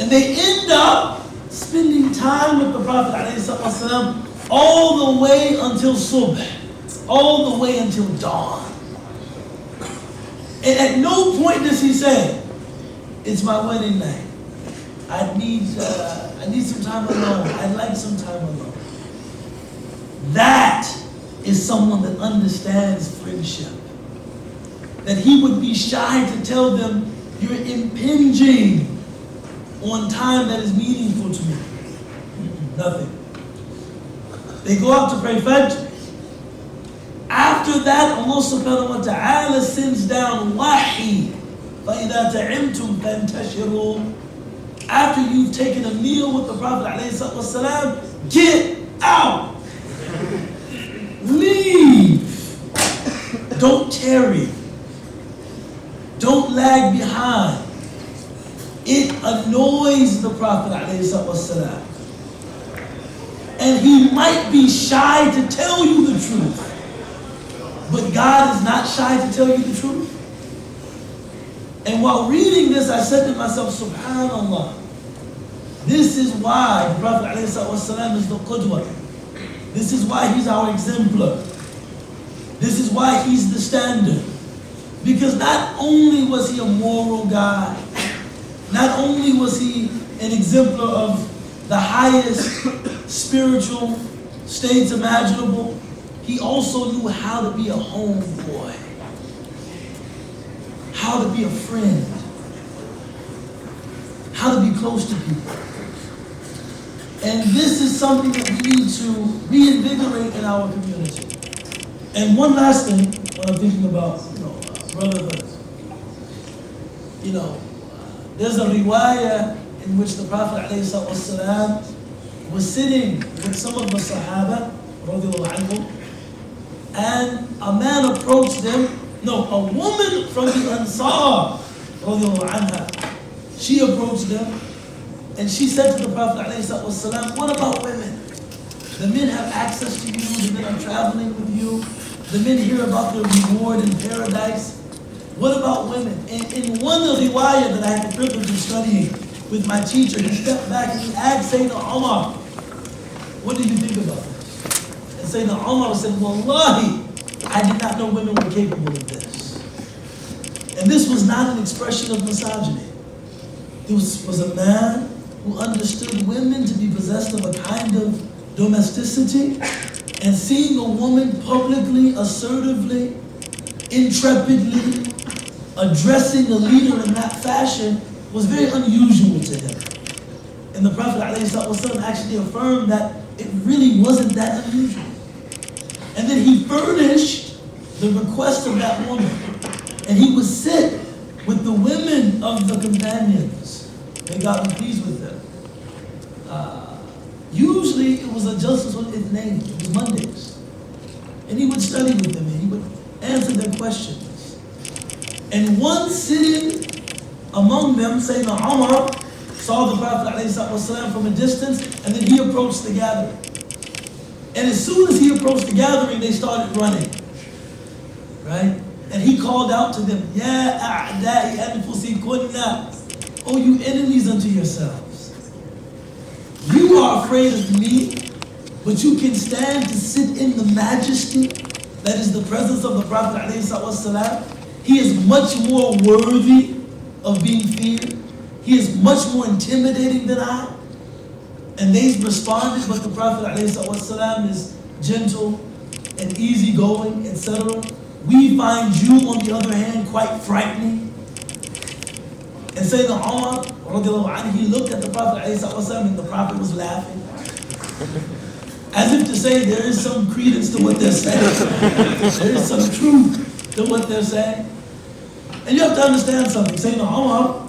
And they end up spending time with the Prophet ﷺ all the way until subh, all the way until dawn. And at no point does he say, it's my wedding night. I need some time alone. I'd like some time alone. That is someone that understands friendship. That he would be shy to tell them, you're impinging on time that is meaningful to me. Nothing. They go out to pray Fajr. After that, Allah subhanahu wa ta'ala sends down wahi. فَإِذَا تَعِمْتُمْ فَانْتَشِرُوا. After you've taken a meal with the Prophet ﷺ, get out. Leave. Don't tarry. Don't lag behind. It annoys the Prophet ﷺ. And he might be shy to tell you the truth. But God is not shy to tell you the truth. And while reading this, I said to myself, subhanallah, this is why the Prophet ﷺ is the qudwa. This is why he's our exemplar. This is why he's the standard. Because not only was he a moral guy, not only was he an exemplar of the highest spiritual states imaginable, he also knew how to be a homeboy, how to be a friend, how to be close to people. And this is something that we need to reinvigorate in our community. And one last thing, when I'm thinking about, brotherhood, there's a riwayah in which the Prophet ﷺ was sitting with some of the Sahaba, radiallahu anhum, and a man approached them. No, a woman from the Ansar, radiallahu anha, she approached them and she said to the Prophet ﷺ, what about women? The men have access to you, the men are traveling with you, the men hear about their reward in paradise. What about women? And in one of the riwayah that I had the privilege of studying with my teacher, he stepped back and he asked Sayyidina Umar, what do you think about this? And Sayyidina Umar said, Wallahi, I did not know women were capable of this. And this was not an expression of misogyny. It was a man who understood women to be possessed of a kind of domesticity, and seeing a woman publicly, assertively, intrepidly addressing a leader in that fashion was very unusual to him. And the Prophet ﷺ actually affirmed that it really wasn't that unusual. And then he furnished the request of that woman. And he would sit with the women of the companions. May God be pleased with them. Usually it was a justice on Ithnain, it was Mondays. And he would study with them and he would answer their questions. And one sitting among them, Sayyidina Umar, saw the Prophet ﷺ from a distance, and then he approached the gathering. And as soon as he approached the gathering, they started running. Right? And he called out to them, Ya a'da'i anfusikunna, O you enemies unto yourselves. You are afraid of me, but you can stand to sit in the majesty that is the presence of the Prophet ﷺ. He is much more worthy of being feared. He is much more intimidating than I. And they responded, but the Prophet ﷺ is gentle and easygoing, etc. We find you, on the other hand, quite frightening. And Sayyidina Umar, he looked at the Prophet ﷺ and the Prophet was laughing. As if to say, there is some credence to what they're saying. There is some truth to what they're saying. And you have to understand something. Sayyidina Umar,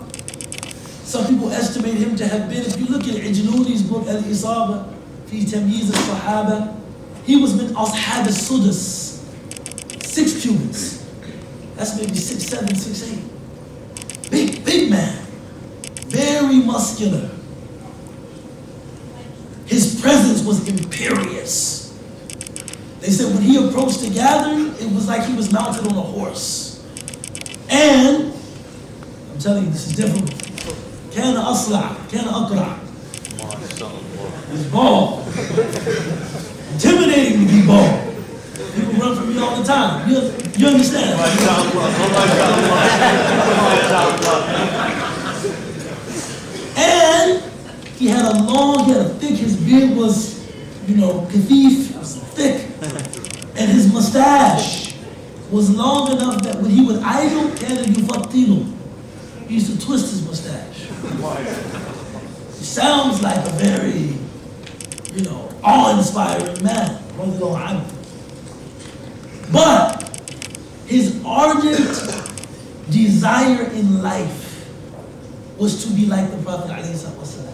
some people estimate him to have been, if you look at Ijnuni's book, Al-Isaba, fi Tamyiz al-Sahaba, he was min ashab al-Sudus, 6 cubits. That's maybe 6'7", 6'8". Big man, very muscular. His presence was imperious. They said when he approached the gathering, it was like he was mounted on a horse. And, I'm telling you, this is different. كان أصلع, كان أقرع. He's bald. Intimidating to be bald. People run from me all the time. You understand? And he had a thick, his beard was, kathif, was thick. And his mustache was long enough that when he would idle, he used to twist his mustache. He sounds like a very, awe-inspiring man. But his ardent desire in life was to be like the Prophet ﷺ.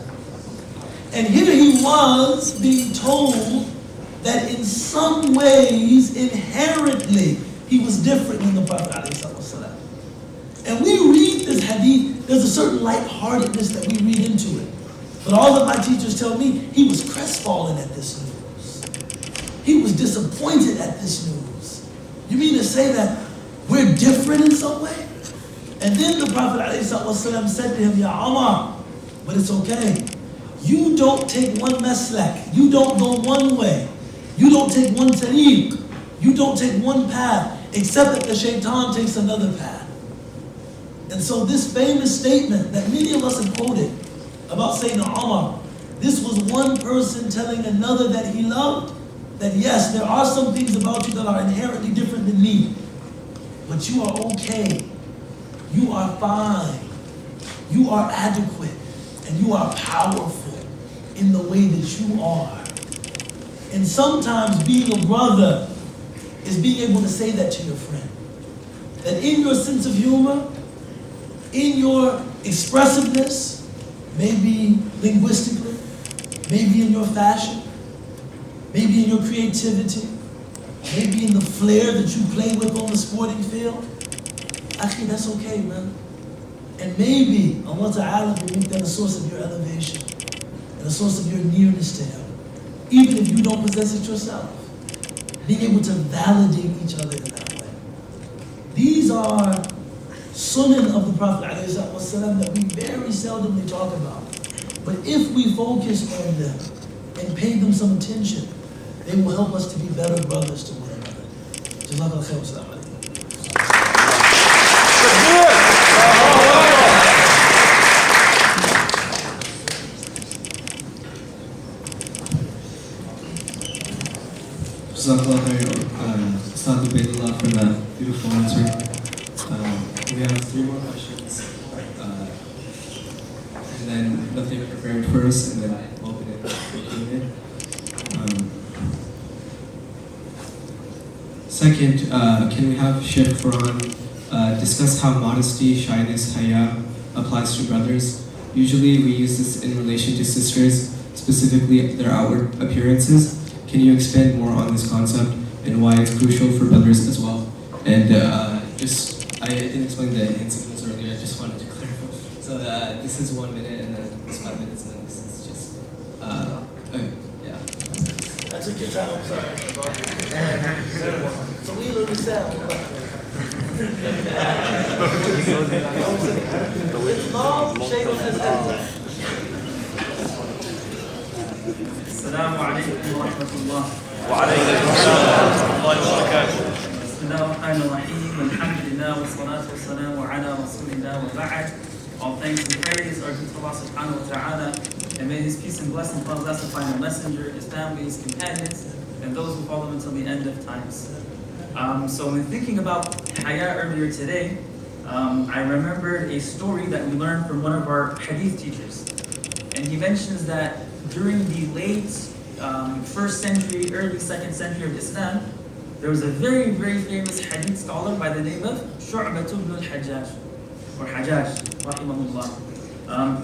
And here he was being told that in some ways, inherently, he was different than the Prophet ﷺ. And we read this hadith, there's a certain lightheartedness that we read into it. But all of my teachers tell me, he was crestfallen at this news. He was disappointed at this news. You mean to say that we're different in some way? And then the Prophet ﷺ said to him, Ya Umar, but it's okay. You don't take one maslak. You don't go one way. You don't take one tariq. You don't take one path, except that the shaitan takes another path. And so this famous statement that many of us have quoted about Sayyidina Umar, this was one person telling another that he loved, that yes, there are some things about you that are inherently different than me, but you are okay. You are fine. You are adequate. And you are powerful in the way that you are. And sometimes being a brother is being able to say that to your friend. That in your sense of humor, in your expressiveness, maybe linguistically, maybe in your fashion, maybe in your creativity, maybe in the flair that you play with on the sporting field, actually that's okay, man. And maybe Allah Ta'ala will make that a source of your elevation and a source of your nearness to Him, even if you don't possess it yourself. Being able to validate each other in that way. These are sunnah of the Prophet ﷺ that we very seldomly talk about. But if we focus on them and pay them some attention, they will help us to be better brothers to one another. Jazakallah khair. Assalamu'alaykum. Jazakallah khair, Ustad Ubaidullah, for that beautiful answer. We have 3 more questions. And then nothing prepared first, and then we'll open it for Q&A. Second, can we have Sheikh Farhan discuss how modesty, shyness, haya applies to brothers? Usually we use this in relation to sisters, specifically their outward appearances. Can you expand more on this concept and why it's crucial for brothers as well? And I didn't explain the hand signals earlier, I just wanted to clarify. So this is 1 minute, and then it's 5 minutes, and then this is just, yeah. I took your time, I'm sorry. So we literally sound. It's long, shake on his head. Assalamu'alaykum wa rahmatullah. Wa alaykum assalam wa rahmatullahi wa barakatuh. Bismillahirrahmanirrahim. Alhamdulillah wa salatu wa salamu ala rasulillah wa ba'd. All thanks and praise are due to Allah subhanahu wa ta'ala. And may His peace and blessing upon us upon the messenger, his family, his companions, and those who follow him until the end of times. So when thinking about haya earlier today, I remembered a story that we learned from one of our hadith teachers. And he mentions that during the late 1st century, early 2nd century of Islam, there was a very, very famous hadith scholar by the name of Shu'bah ibn al-Hajjaj, or Hajjaj, rahimahullah.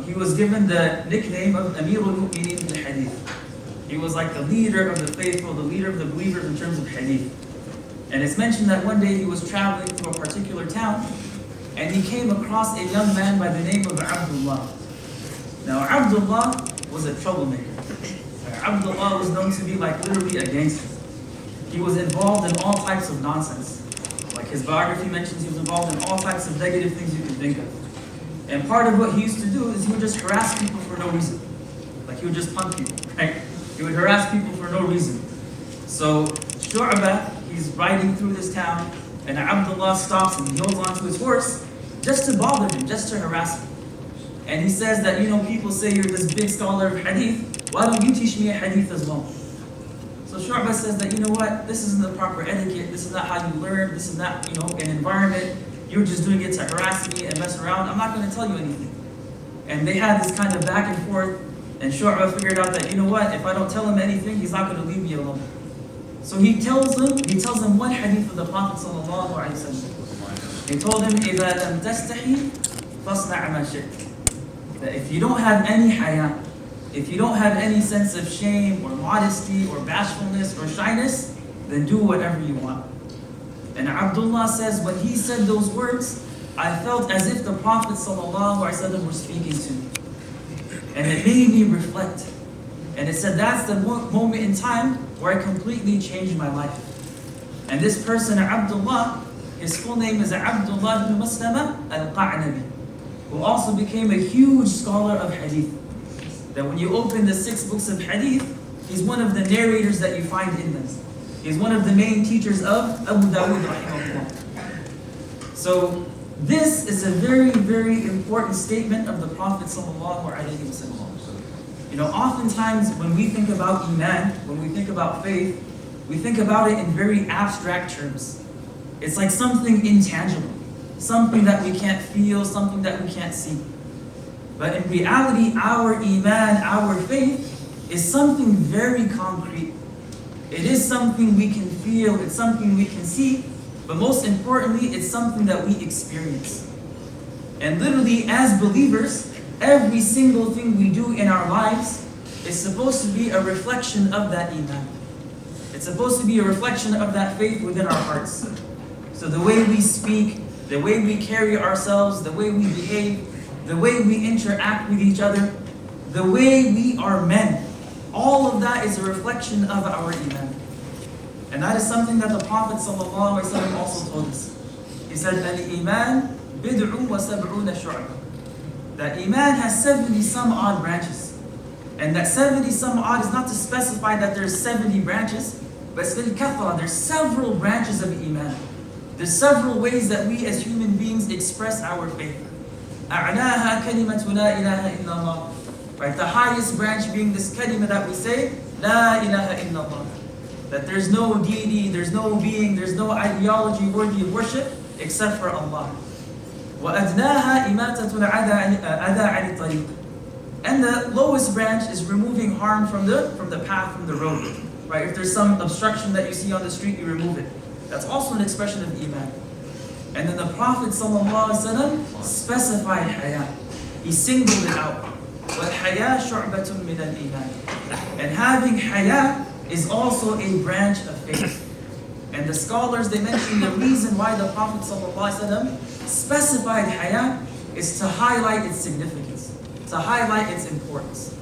He was given the nickname of Amirul Mu'mineen al-Hadith. He was like the leader of the faithful, the leader of the believers in terms of hadith. And it's mentioned that one day he was traveling through a particular town, and he came across a young man by the name of Abdullah. Now Abdullah was a troublemaker. Abdullah was known to be like literally a gangster. He was involved in all types of nonsense. Like his biography mentions, he was involved in all types of negative things you can think of. And part of what he used to do is he would just harass people for no reason. Like he would just punk people, right? He would harass people for no reason. So Shu'bah, he's riding through this town, and Abdullah stops and he holds onto his horse just to bother him, just to harass him. And he says that, people say you're this big scholar of hadith, why don't you teach me a hadith as well? So Shu'bah says that, this isn't the proper etiquette, this is not how you learn, this is not, an environment, you're just doing it to harass me and mess around, I'm not going to tell you anything. And they had this kind of back and forth, and Shu'bah figured out that, if I don't tell him anything, he's not going to leave me alone. So he tells him one hadith of the Prophet sallallahu alaihi wasallam. He told him, إِذَا لَمْ تَسْتَحِي فَاصْنَعْ مَا شِئْتَ. That if you don't have any haya, if you don't have any sense of shame or modesty or bashfulness or shyness, then do whatever you want. And Abdullah says, when he said those words, I felt as if the Prophet ﷺ was speaking to me. And it made me reflect. And it said that's the moment in time where I completely changed my life. And this person, Abdullah, his full name is Abdullah ibn Maslama al-Qa'nabi, who also became a huge scholar of hadith. That when you open the 6 books of hadith, he's one of the narrators that you find in them. He's one of the main teachers of Abu Dawud rahimahullah. So this is a very, very important statement of the Prophet sallallahu alaihi wasallam. Oftentimes when we think about iman, when we think about faith, we think about it in very abstract terms. It's like something intangible, something that we can't feel, something that we can't see. But in reality, our iman, our faith, is something very concrete. It is something we can feel, it's something we can see, but most importantly, it's something that we experience. And literally, as believers, every single thing we do in our lives is supposed to be a reflection of that iman. It's supposed to be a reflection of that faith within our hearts. So the way we speak, the way we carry ourselves, the way we behave, the way we interact with each other, the way we are men, all of that is a reflection of our iman. And that is something that the Prophet ﷺ also told us. He said, Al-Iman bid'un wa sab'una shu'bah. That iman has 70 some odd branches. And that 70 some odd is not to specify that there's 70 branches, but it's lil-kathra, there's several branches of iman. There's several ways that we as human beings express our faith. أعلاها كلمة لا إله إلا الله. Right, the highest branch being this kalima that we say, La ilaha illallah. That there's no deity, there's no being, there's no ideology worthy of worship except for Allah. وَأَدْنَاهَا إِمَاتَةُ الْأَذَى عَنِ الطَّرِيقِ. And the lowest branch is removing harm from the path, from the road. Right? If there's some obstruction that you see on the street, you remove it. That's also an expression of iman. And then the Prophet ﷺ specified haya. He singled it out. وَالْحَيَا شُعْبَةٌ مِنَ الْإِيمَانِ. And having haya is also a branch of faith. And the scholars, they mention the reason why the Prophet ﷺ specified haya is to highlight its significance, to highlight its importance.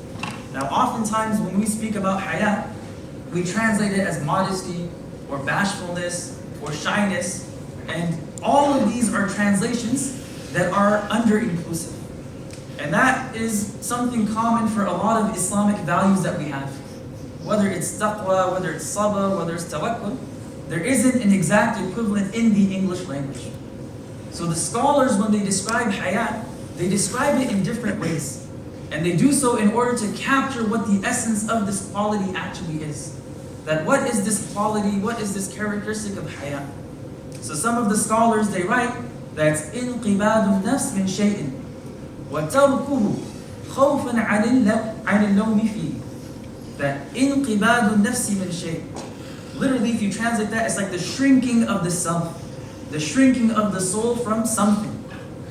Now oftentimes when we speak about haya, we translate it as modesty or bashfulness or shyness, and all of these are translations that are under-inclusive. And that is something common for a lot of Islamic values that we have. Whether it's taqwa, whether it's sabr, whether it's tawakkul, there isn't an exact equivalent in the English language. So the scholars, when they describe haya, they describe it in different ways. And they do so in order to capture what the essence of this quality actually is. That what is this quality, what is this characteristic of haya? So some of the scholars, they write that it's inqibadu nafs min shay'in wa tarkuhu khawfan 'an al-lawmi fi. That inqibadu nafsi min shay'. Literally, if you translate that, it's like the shrinking of the self, the shrinking of the soul from something,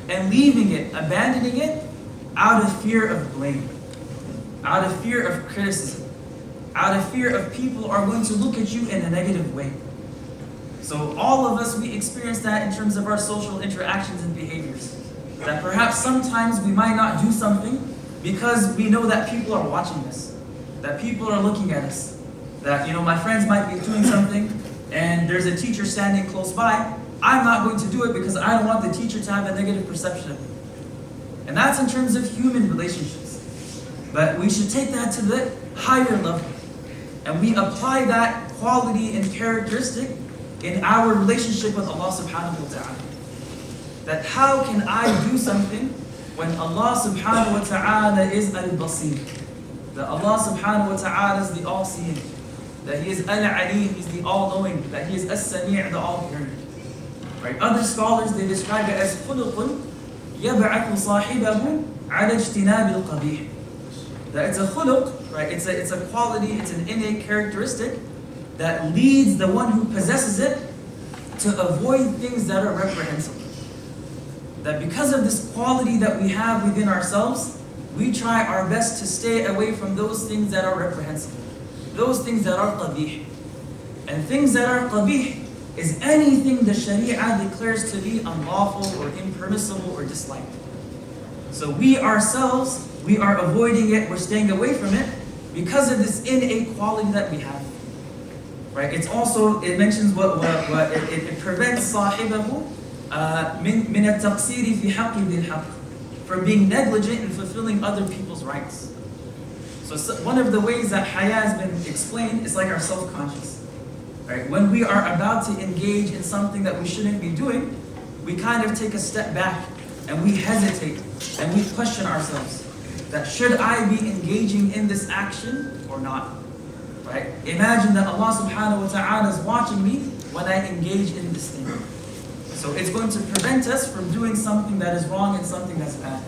and leaving it, abandoning it, out of fear of blame, out of fear of criticism, out of fear of people are going to look at you in a negative way. So all of us, we experience that in terms of our social interactions and behaviors. That perhaps sometimes we might not do something because we know that people are watching us, that people are looking at us, that, my friends might be doing something and there's a teacher standing close by. I'm not going to do it because I don't want the teacher to have a negative perception of me. And that's in terms of human relationships. But we should take that to the higher level. And we apply that quality and characteristic in our relationship with Allah subhanahu wa ta'ala. That how can I do something when Allah subhanahu wa ta'ala is al-basir? That Allah subhanahu wa ta'ala is the all-seeing. That He is al-alim, He's the all-knowing. That He is as-sami', the all-hearing. Right? Other scholars, they describe it as خُلُقٌ يَبْعَثُ صَاحِبَهُ عَلَى اجْتِنَابِ الْقَبِيحِ. That it's a khuluq, right? It's a quality, it's an innate characteristic that leads the one who possesses it to avoid things that are reprehensible. That because of this quality that we have within ourselves, we try our best to stay away from those things that are reprehensible, those things that are qabih. And things that are qabih is anything the Sharia declares to be unlawful or impermissible or disliked. So we ourselves, we are avoiding it, we're staying away from it because of this innate quality that we have. Right? It's also, it mentions it prevents sahibahu min at-taqsiri fi haqqi bil haqq, from being negligent in fulfilling other people's rights. So one of the ways that haya has been explained is like our self-conscious. Right? When we are about to engage in something that we shouldn't be doing, we kind of take a step back and we hesitate and we question ourselves that should I be engaging in this action or not? Right? Imagine that Allah subhanahu wa ta'ala is watching me when I engage in this thing. So it's going to prevent us from doing something that is wrong and something that's bad.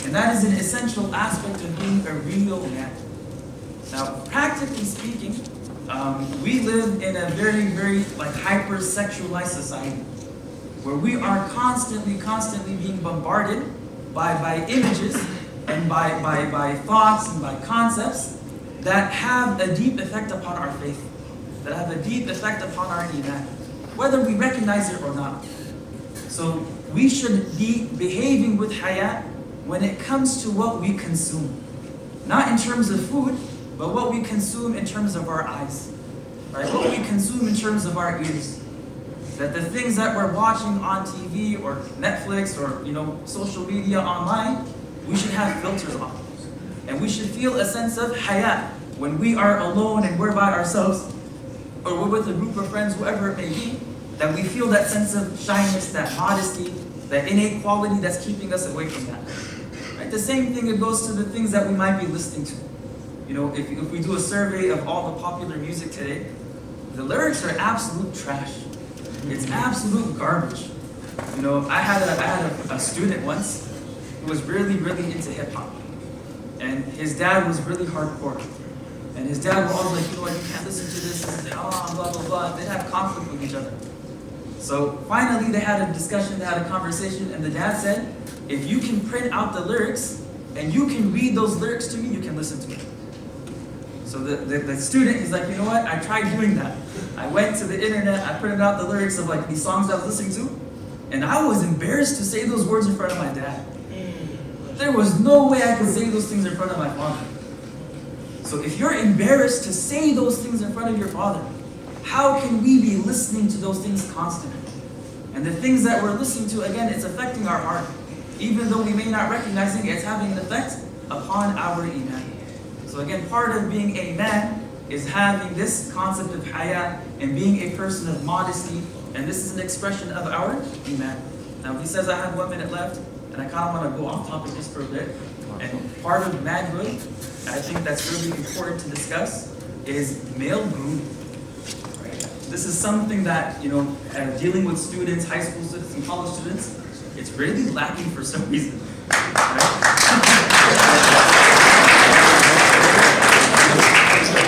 And that is an essential aspect of being a real man. Now, practically speaking, we live in a very, very hyper-sexualized society where we are constantly being bombarded by images and by thoughts and by concepts that have a deep effect upon our faith, that have a deep effect upon our iman, whether we recognize it or not. So we should be behaving with haya when it comes to what we consume. Not in terms of food, but what we consume in terms of our eyes. Right? What we consume in terms of our ears. That the things that we're watching on TV or Netflix or social media online, we should have filters on. And we should feel a sense of haya when we are alone and we're by ourselves, or we're with a group of friends, whoever it may be, that we feel that sense of shyness, that modesty, that innate quality that's keeping us away from that. Right? The same thing, it goes to the things that we might be listening to. If we do a survey of all the popular music today, the lyrics are absolute trash. It's absolute garbage. I had a student once who was really, really into hip hop. And his dad was really hardcore. And his dad was always like, you can't listen to this is haram, blah, blah, blah. They'd have conflict with each other. So finally they had a discussion, they had a conversation, and the dad said, if you can print out the lyrics, and you can read those lyrics to me, you can listen to me. So the student is like, you know what, I tried doing that. I went to the internet, I printed out the lyrics of these songs I was listening to, and I was embarrassed to say those words in front of my dad. There was no way I could say those things in front of my father. So if you're embarrassed to say those things in front of your father, how can we be listening to those things constantly? And the things that we're listening to, again, it's affecting our heart. Even though we may not recognize it, it's having an effect upon our iman. So again, part of being a man is having this concept of haya and being a person of modesty, and this is an expression of our iman. Now he says I have 1 minute left, and I kind of want to go off topic just for a bit. And part of manhood, I think that's really important to discuss, is male grooming. Right? This is something that, dealing with students, high school students and college students, it's really lacking for some reason. Right?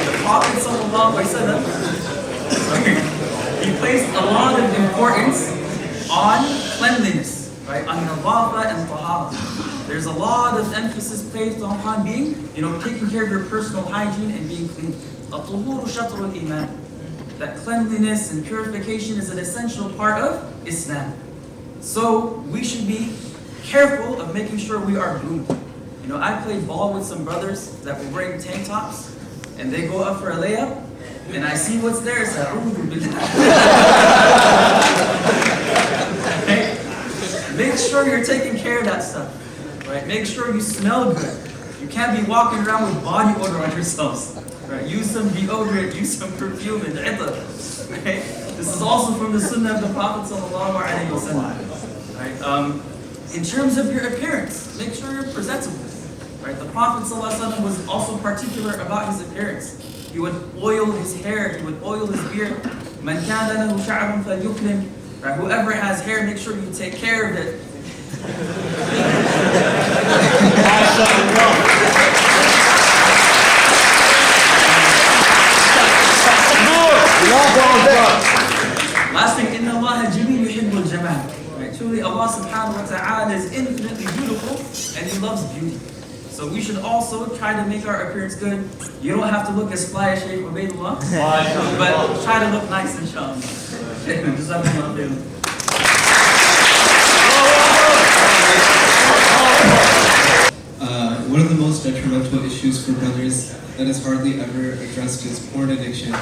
The Prophet ﷺ, he placed a lot of importance on cleanliness, right? On nadafa and tahara. There's a lot of emphasis placed upon being, taking care of your personal hygiene and being clean. At-tuhuru shatrul iman. That cleanliness and purification is an essential part of Islam. So we should be careful of making sure we are groomed. I played ball with some brothers that were wearing tank tops, and they go up for a layup, and I see what's there. It's like, make sure you're taking care of that stuff. Right? right? Make sure you smell good. You can't be walking around with body odor on yourselves, right? Use some deodorant, use some perfume and itar, right? This is also from the sunnah of the Prophet sallallahu alaihi wasallam, right? In terms of your appearance, make sure you're presentable, right? The Prophet sallallahu alaihi wasallam was also particular about his appearance. He would oil his hair, he would oil his beard. Man kana lahu sha'run falyukrim. Right? Whoever has hair, make sure you take care of it. Last thing, inna Allah jameel yuhibbul jamal. Right? Truly, Allah subhanahu wa ta'ala is infinitely beautiful and He loves beauty. So we should also try to make our appearance good. You don't have to look as fly as Shaykh Ubaidullah, but try to look nice, inshallah. One of the most detrimental issues for brothers that is hardly ever addressed is porn addiction.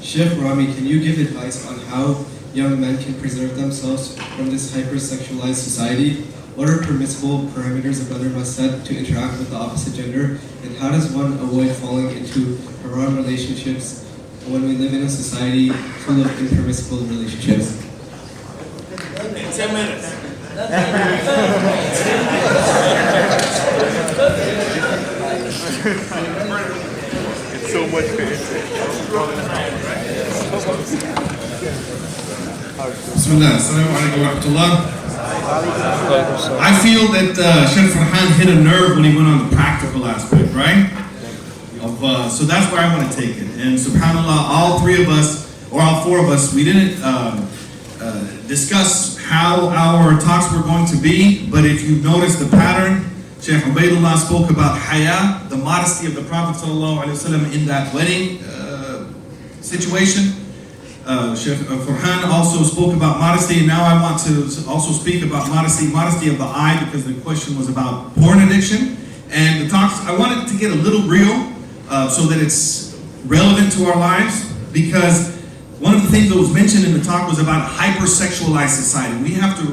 Sheikh Rami, can you give advice on how young men can preserve themselves from this hypersexualized society? What are permissible parameters a brother must set to interact with the opposite gender? And how does one avoid falling into haram relationships when we live in a society full of impermissible relationships? In 10 minutes. It's so much Bismillah, Assalamu'alaykum wa rahmatullah. I feel that Sheikh Farhan hit a nerve when he went on the practical aspect, right? So that's where I want to take it. And subhanAllah, all three of us, or all four of us, we didn't discuss how our talks were going to be, but if you notice the pattern, Shaykh Ubaidullah spoke about haya, the modesty of the Prophet ﷺ in that wedding situation. Sheikh Farhan also spoke about modesty, and now I want to also speak about modesty of the eye, because the question was about porn addiction. And the talks, I wanted to get a little real so that it's relevant to our lives, because one of the things that was mentioned in the talk was about hypersexualized society. We have to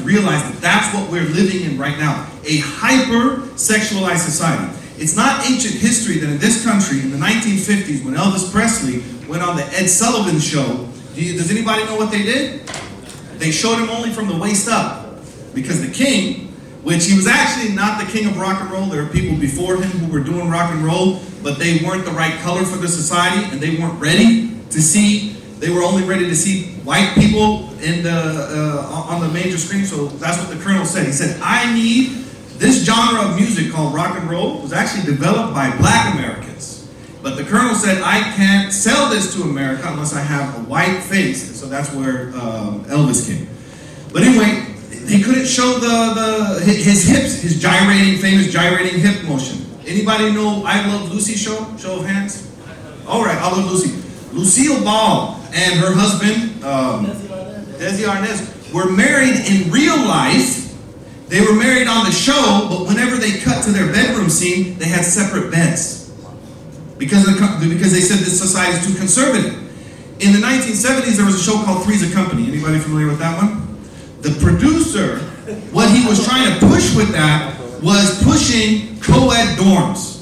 realize that that's what we're living in right now, a hypersexualized society. It's not ancient history that in this country, in the 1950s, when Elvis Presley went on the Ed Sullivan show, does anybody know what they did? They showed him only from the waist up, because the king, which he was actually not the king of rock and roll, there were people before him who were doing rock and roll, but they weren't the right color for the society, and they weren't ready to see. They were only ready to see white people in on the major screen. So that's what the colonel said. He said, I need this genre of music called rock and roll was actually developed by black Americans. But the colonel said, I can't sell this to America unless I have a white face. And so that's where Elvis came. But anyway, they couldn't show his hips, his famous gyrating hip motion. Anybody know I Love Lucy show? Show of hands. All right, I Love Lucy. Lucille Ball and her husband, Desi Arnaz, were married in real life. They were married on the show, but whenever they cut to their bedroom scene, they had separate beds. Because they said this society is too conservative. In the 1970s, there was a show called Three's a Company. Anybody familiar with that one? The producer, what he was trying to push with that was pushing co-ed dorms.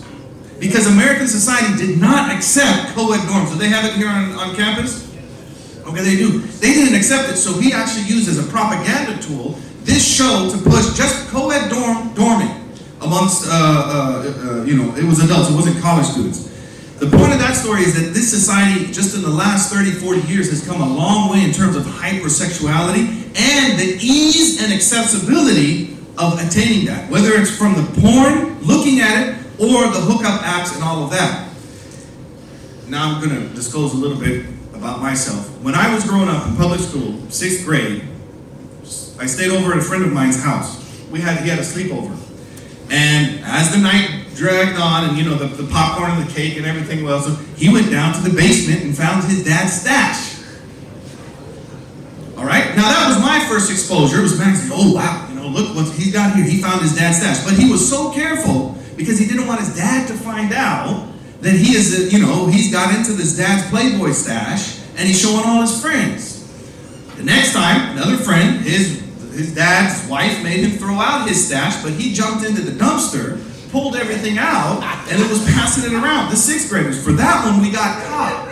Because American society did not accept co-ed dorms. Do they have it here on campus? Okay, they do. They didn't accept it, so he actually used as a propaganda tool this show to push just co-ed dorming amongst, it was adults, it wasn't college students. The point of that story is that this society, just in the last 30, 40 years, has come a long way in terms of hypersexuality and the ease and accessibility of attaining that. Whether it's from the porn, looking at it, or the hookup apps and all of that. Now I'm going to disclose a little bit about myself. When I was growing up in public school, 6th grade, I stayed over at a friend of mine's house. He had a sleepover. And as the night dragged on, and the popcorn and the cake and everything else, he went down to the basement and found his dad's stash. All right? Now that was my first exposure. It was Max, oh wow, look what he's got here. He found his dad's stash. But he was so careful because he didn't want his dad to find out that he's got into this dad's Playboy stash and he's showing all his friends. The next time, another friend, his his dad's wife made him throw out his stash, but he jumped into the dumpster, pulled everything out, and it was passing it around. The 6th graders. For that one, we got caught.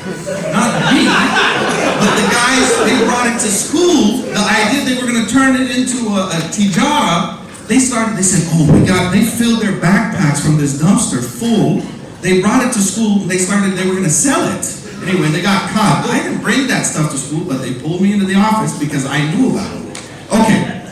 Not me, but the guys, they brought it to school. The idea they were going to turn it into a tijara, they said, oh, they filled their backpacks from this dumpster full. They brought it to school, and they were going to sell it. Anyway, they got caught. I didn't bring that stuff to school, but they pulled me into the office because I knew about it. Okay,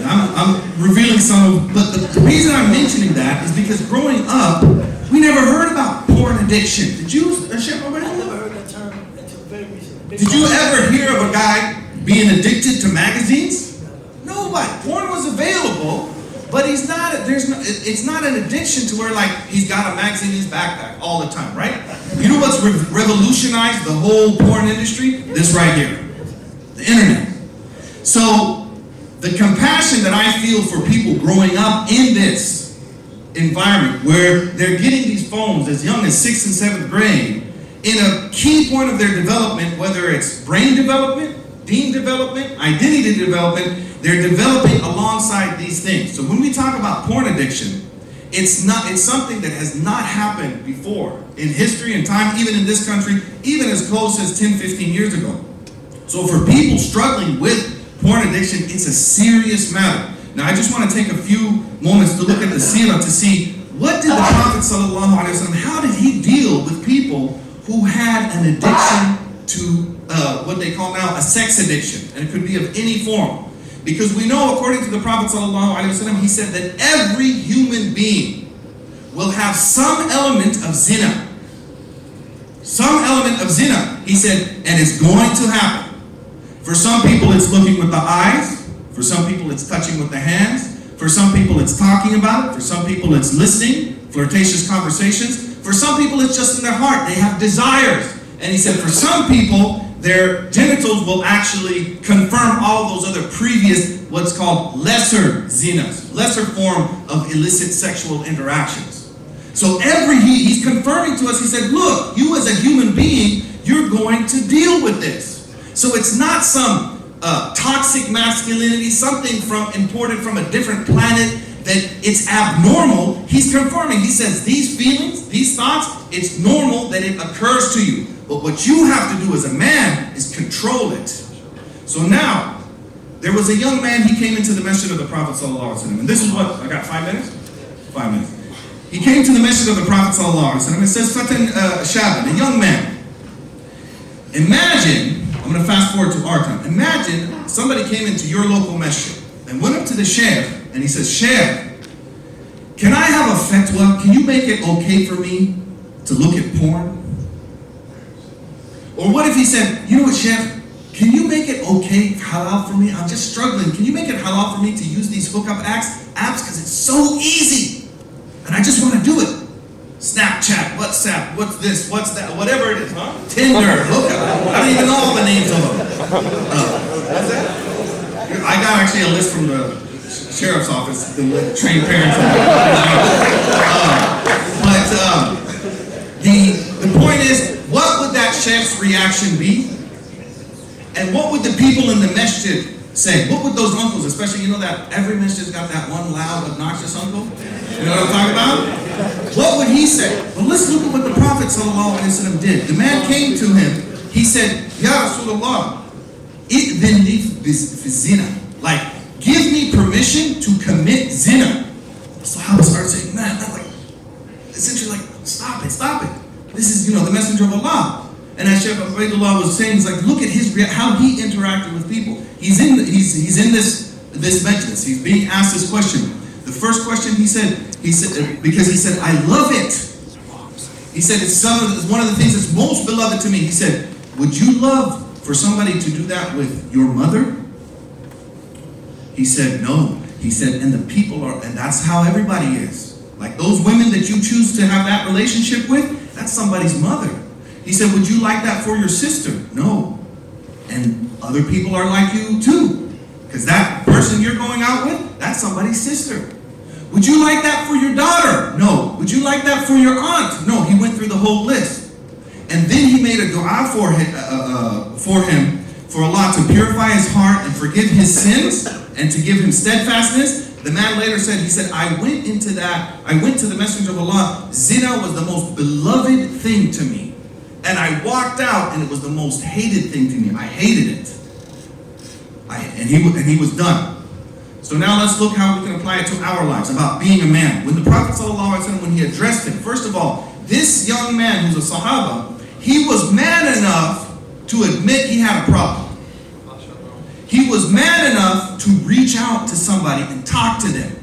I'm revealing some of, but the reason I'm mentioning that is because growing up, we never heard about porn addiction. Did you, Sheikh Robert? I never heard that term until very recently. Did you ever hear of a guy being addicted to magazines? Nobody. Porn was available, but it's not an addiction to where like he's got a magazine in his backpack all the time, right? You know what's revolutionized the whole porn industry? This right here, the internet. So the compassion that I feel for people growing up in this environment where they're getting these phones as young as 6th and 7th grade in a key point of their development, whether it's brain development, dean development, identity development, they're developing alongside these things. So when we talk about porn addiction, it's something that has not happened before in history and time, even in this country, even as close as 10, 15 years ago. So for people struggling with porn addiction, it's a serious matter. Now I just want to take a few moments to look at the seerah to see what did the Prophet ﷺ, how did he deal with people who had an addiction to what they call now a sex addiction, and it could be of any form. Because we know, according to the Prophet ﷺ, he said that every human being will have some element of zina. Some element of zina, he said, and it's going to happen. For some people it's looking with the eyes, for some people it's touching with the hands, for some people it's talking about it, for some people it's listening, flirtatious conversations, for some people it's just in their heart, they have desires. And he said for some people, their genitals will actually confirm all those other previous, what's called lesser zinas, lesser form of illicit sexual interactions. So he's confirming to us, he said, look, you as a human being, you're going to deal with this. So it's not some toxic masculinity, something imported from a different planet, that it's abnormal. He's confirming, he says, these feelings, these thoughts, it's normal that it occurs to you. But what you have to do as a man is control it. So now, there was a young man, he came into the masjid of the Prophet ﷺ, and this is what, I got 5 minutes? 5 minutes. He came to the masjid of the Prophet ﷺ, it says, Fatan Shaban, a young man. Imagine, I'm going to fast forward to our time. Imagine somebody came into your local masjid and went up to the sheikh, and he says, Sheikh, can I have a fatwa? Can you make it okay for me to look at porn? Or what if he said, you know what, Sheikh, can you make it okay, halal for me? I'm just struggling. Can you make it halal for me to use these hookup apps? Because it's so easy. And I just want to do it. Snapchat, WhatsApp, what's this, what's that, whatever it is, huh? Tinder, hookup. I don't even know all the names of them. What's that? I got actually a list from the sheriff's office, the trained parents. The point is, what would that sheikh's reaction be? And what would the people in the masjid say? What would those uncles, especially, you know that every masjid's got that one loud, obnoxious uncle? You know what I'm talking about? What would he say? Well, let's look at what the Prophet ﷺ did. The man came to him, he said, Ya Rasulullah, idhin li fi zina. Like, give me permission to commit zina. So Sahaba started saying, man, that's like, essentially like, stop it. This is, the messenger of Allah. And as Sheikh Ubaidullah was saying, he's like, look at how he interacted with people. He's in this majlis. He's being asked this question. The first question he said, because he said, I love it. He said, it's one of the things that's most beloved to me. He said, would you love for somebody to do that with your mother? He said, no. He said, and the people are, and that's how everybody is. Like those women that you choose to have that relationship with, that's somebody's mother. He said, would you like that for your sister? No. And other people are like you too. Because that person you're going out with, that's somebody's sister. Would you like that for your daughter? No. Would you like that for your aunt? No. He went through the whole list. And then he made a dua for him for Allah to purify his heart and forgive his sins and to give him steadfastness. The man later said, he said, I went to the Messenger of Allah. Zina was the most beloved thing to me. And I walked out and it was the most hated thing to me. I hated it. And he was done. So now let's look how we can apply it to our lives about being a man. When the Prophet ﷺ, when he addressed him, first of all, this young man who's a Sahaba, he was man enough to admit he had a problem. He was man enough to reach out to somebody and talk to them.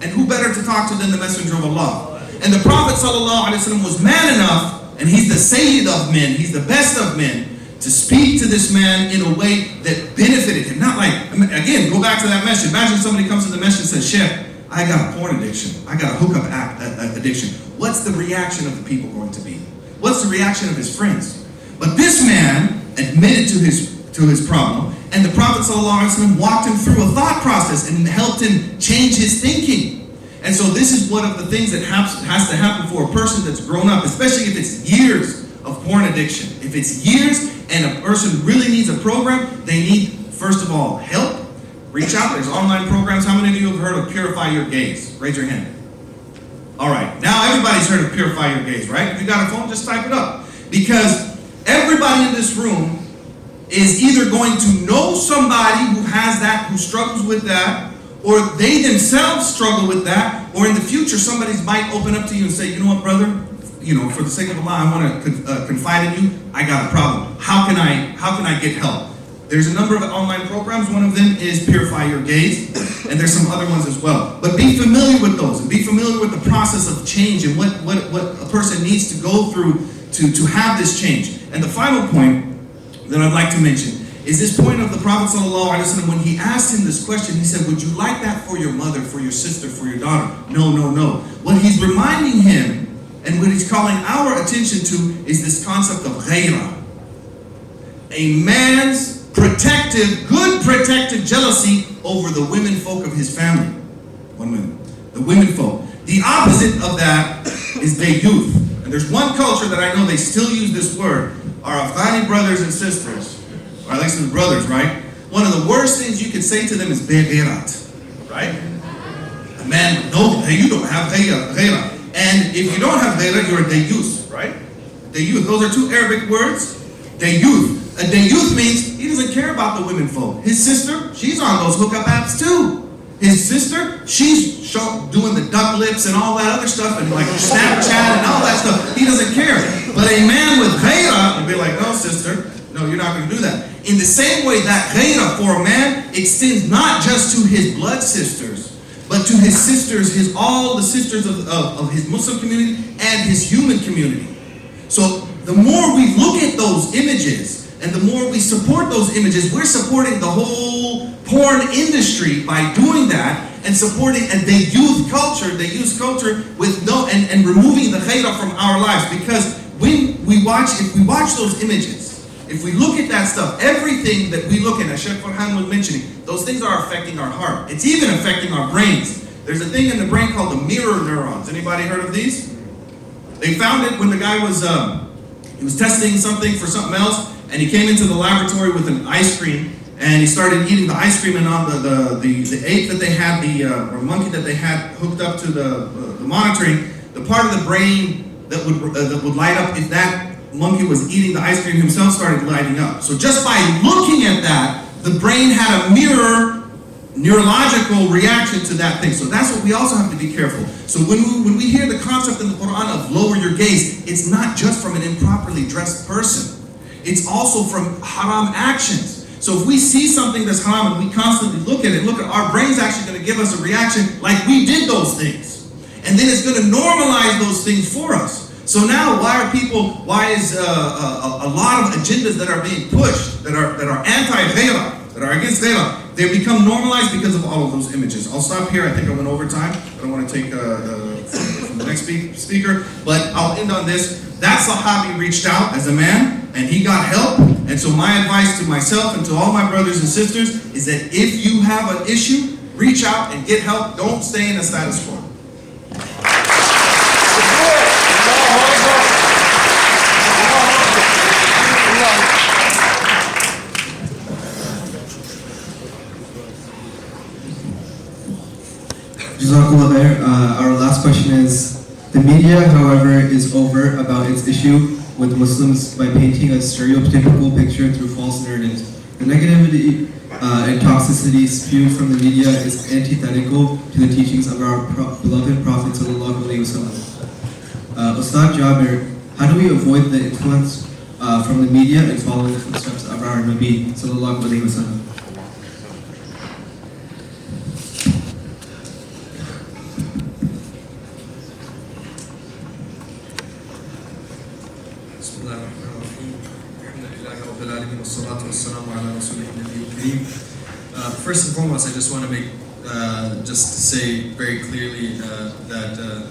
And who better to talk to than the Messenger of Allah? And the Prophet ﷺ was man enough, and he's the Sayyid of men, he's the best of men, to speak to this man in a way that benefited him. Not like, again, go back to that message. Imagine somebody comes to the message and says, Sheikh, I got a porn addiction. I got a hookup addiction. What's the reaction of the people going to be? What's the reaction of his friends? But this man admitted to his problem, and the Prophet ﷺ walked him through a thought process and helped him change his thinking. And so this is one of the things that has to happen for a person that's grown up, especially if it's years of porn addiction. If it's years and a person really needs a program, they need, first of all, help. Reach out. There's online programs. How many of you have heard of Purify Your Gaze? Raise your hand. All right. Now everybody's heard of Purify Your Gaze, right? If you got a phone, just type it up. Because everybody in this room is either going to know somebody who has that, who struggles with that, or they themselves struggle with that, or in the future somebody might open up to you and say, you know what, brother? For the sake of Allah, I want to confide in you. I got a problem. How can I get help? There's a number of online programs. One of them is Purify Your Gaze, and there's some other ones as well. But be familiar with those, and be familiar with the process of change and what a person needs to go through to have this change. And the final point that I'd like to mention is this point of the Prophet ﷺ. When he asked him this question, he said, would you like that for your mother, for your sister, for your daughter? No, no, no. What he's reminding him and what he's calling our attention to is this concept of ghayrah. A man's good protective jealousy over the women folk of his family. 1 minute. The women folk. The opposite of that is youth. And there's one culture that I know they still use this word. Our Afghani brothers and sisters, or at least the brothers, right? One of the worst things you could say to them is be'ghirat, right? A man, no, you don't have ghayrah. And if you don't have ghayrah, you're a dayus, right? Dayus, those are two Arabic words. Dayus. A dayus means he doesn't care about the women folk. His sister, she's on those hookup apps too. His sister, she's doing the duck lips and all that other stuff and like Snapchat and all that stuff. He doesn't care. But a man with ghayrah would be like, no, sister, no, you're not going to do that. In the same way, that ghayrah for a man extends not just to his blood sisters, but to his sisters, all the sisters of his Muslim community and his human community. So the more we look at those images and the more we support those images, we're supporting the whole porn industry by doing that and supporting the youth culture with and removing the ghayrah from our lives. Because if we watch those images, if we look at that stuff, everything that we look at, as Sheikh Farhan was mentioning, those things are affecting our heart. It's even affecting our brains. There's a thing in the brain called the mirror neurons. Anybody heard of these? They found it when the guy was testing something for something else, and he came into the laboratory with an ice cream, and he started eating the ice cream, and on the ape that they had, or monkey that they had hooked up to the monitoring, the part of the brain that would light up if that monkey was eating the ice cream himself started lighting up. So just by looking at that, the brain had a neurological reaction to that thing. So that's what we also have to be careful. So when we hear the concept in the Quran of lower your gaze, it's not just from an improperly dressed person. It's also from haram actions. So if we see something that's haram and we constantly look at it, our brain's actually going to give us a reaction like we did those things. And then it's going to normalize those things for us. So now why is a lot of agendas that are being pushed, that are anti-ghayrah, that are against ghayrah, they become normalized because of all of those images. I'll stop here. I think I went over time. I don't want to take from the next speaker, but I'll end on this. That Sahabi reached out as a man, and he got help. And so my advice to myself and to all my brothers and sisters is that if you have an issue, reach out and get help. Don't stay in the status quo. Jazakallah khair. Our last question is, the media, however, is overt about its issue with Muslims by painting a stereotypical picture through false narratives. The negativity and toxicity spewed from the media is antithetical to the teachings of our beloved Prophet sallallahu alaihi wasallam. Ustad Jabir, how do we avoid the influence from the media and follow the footsteps of our Nabi sallallahu alaihi wasallam? First and foremost, I just want to make, just to say very clearly that,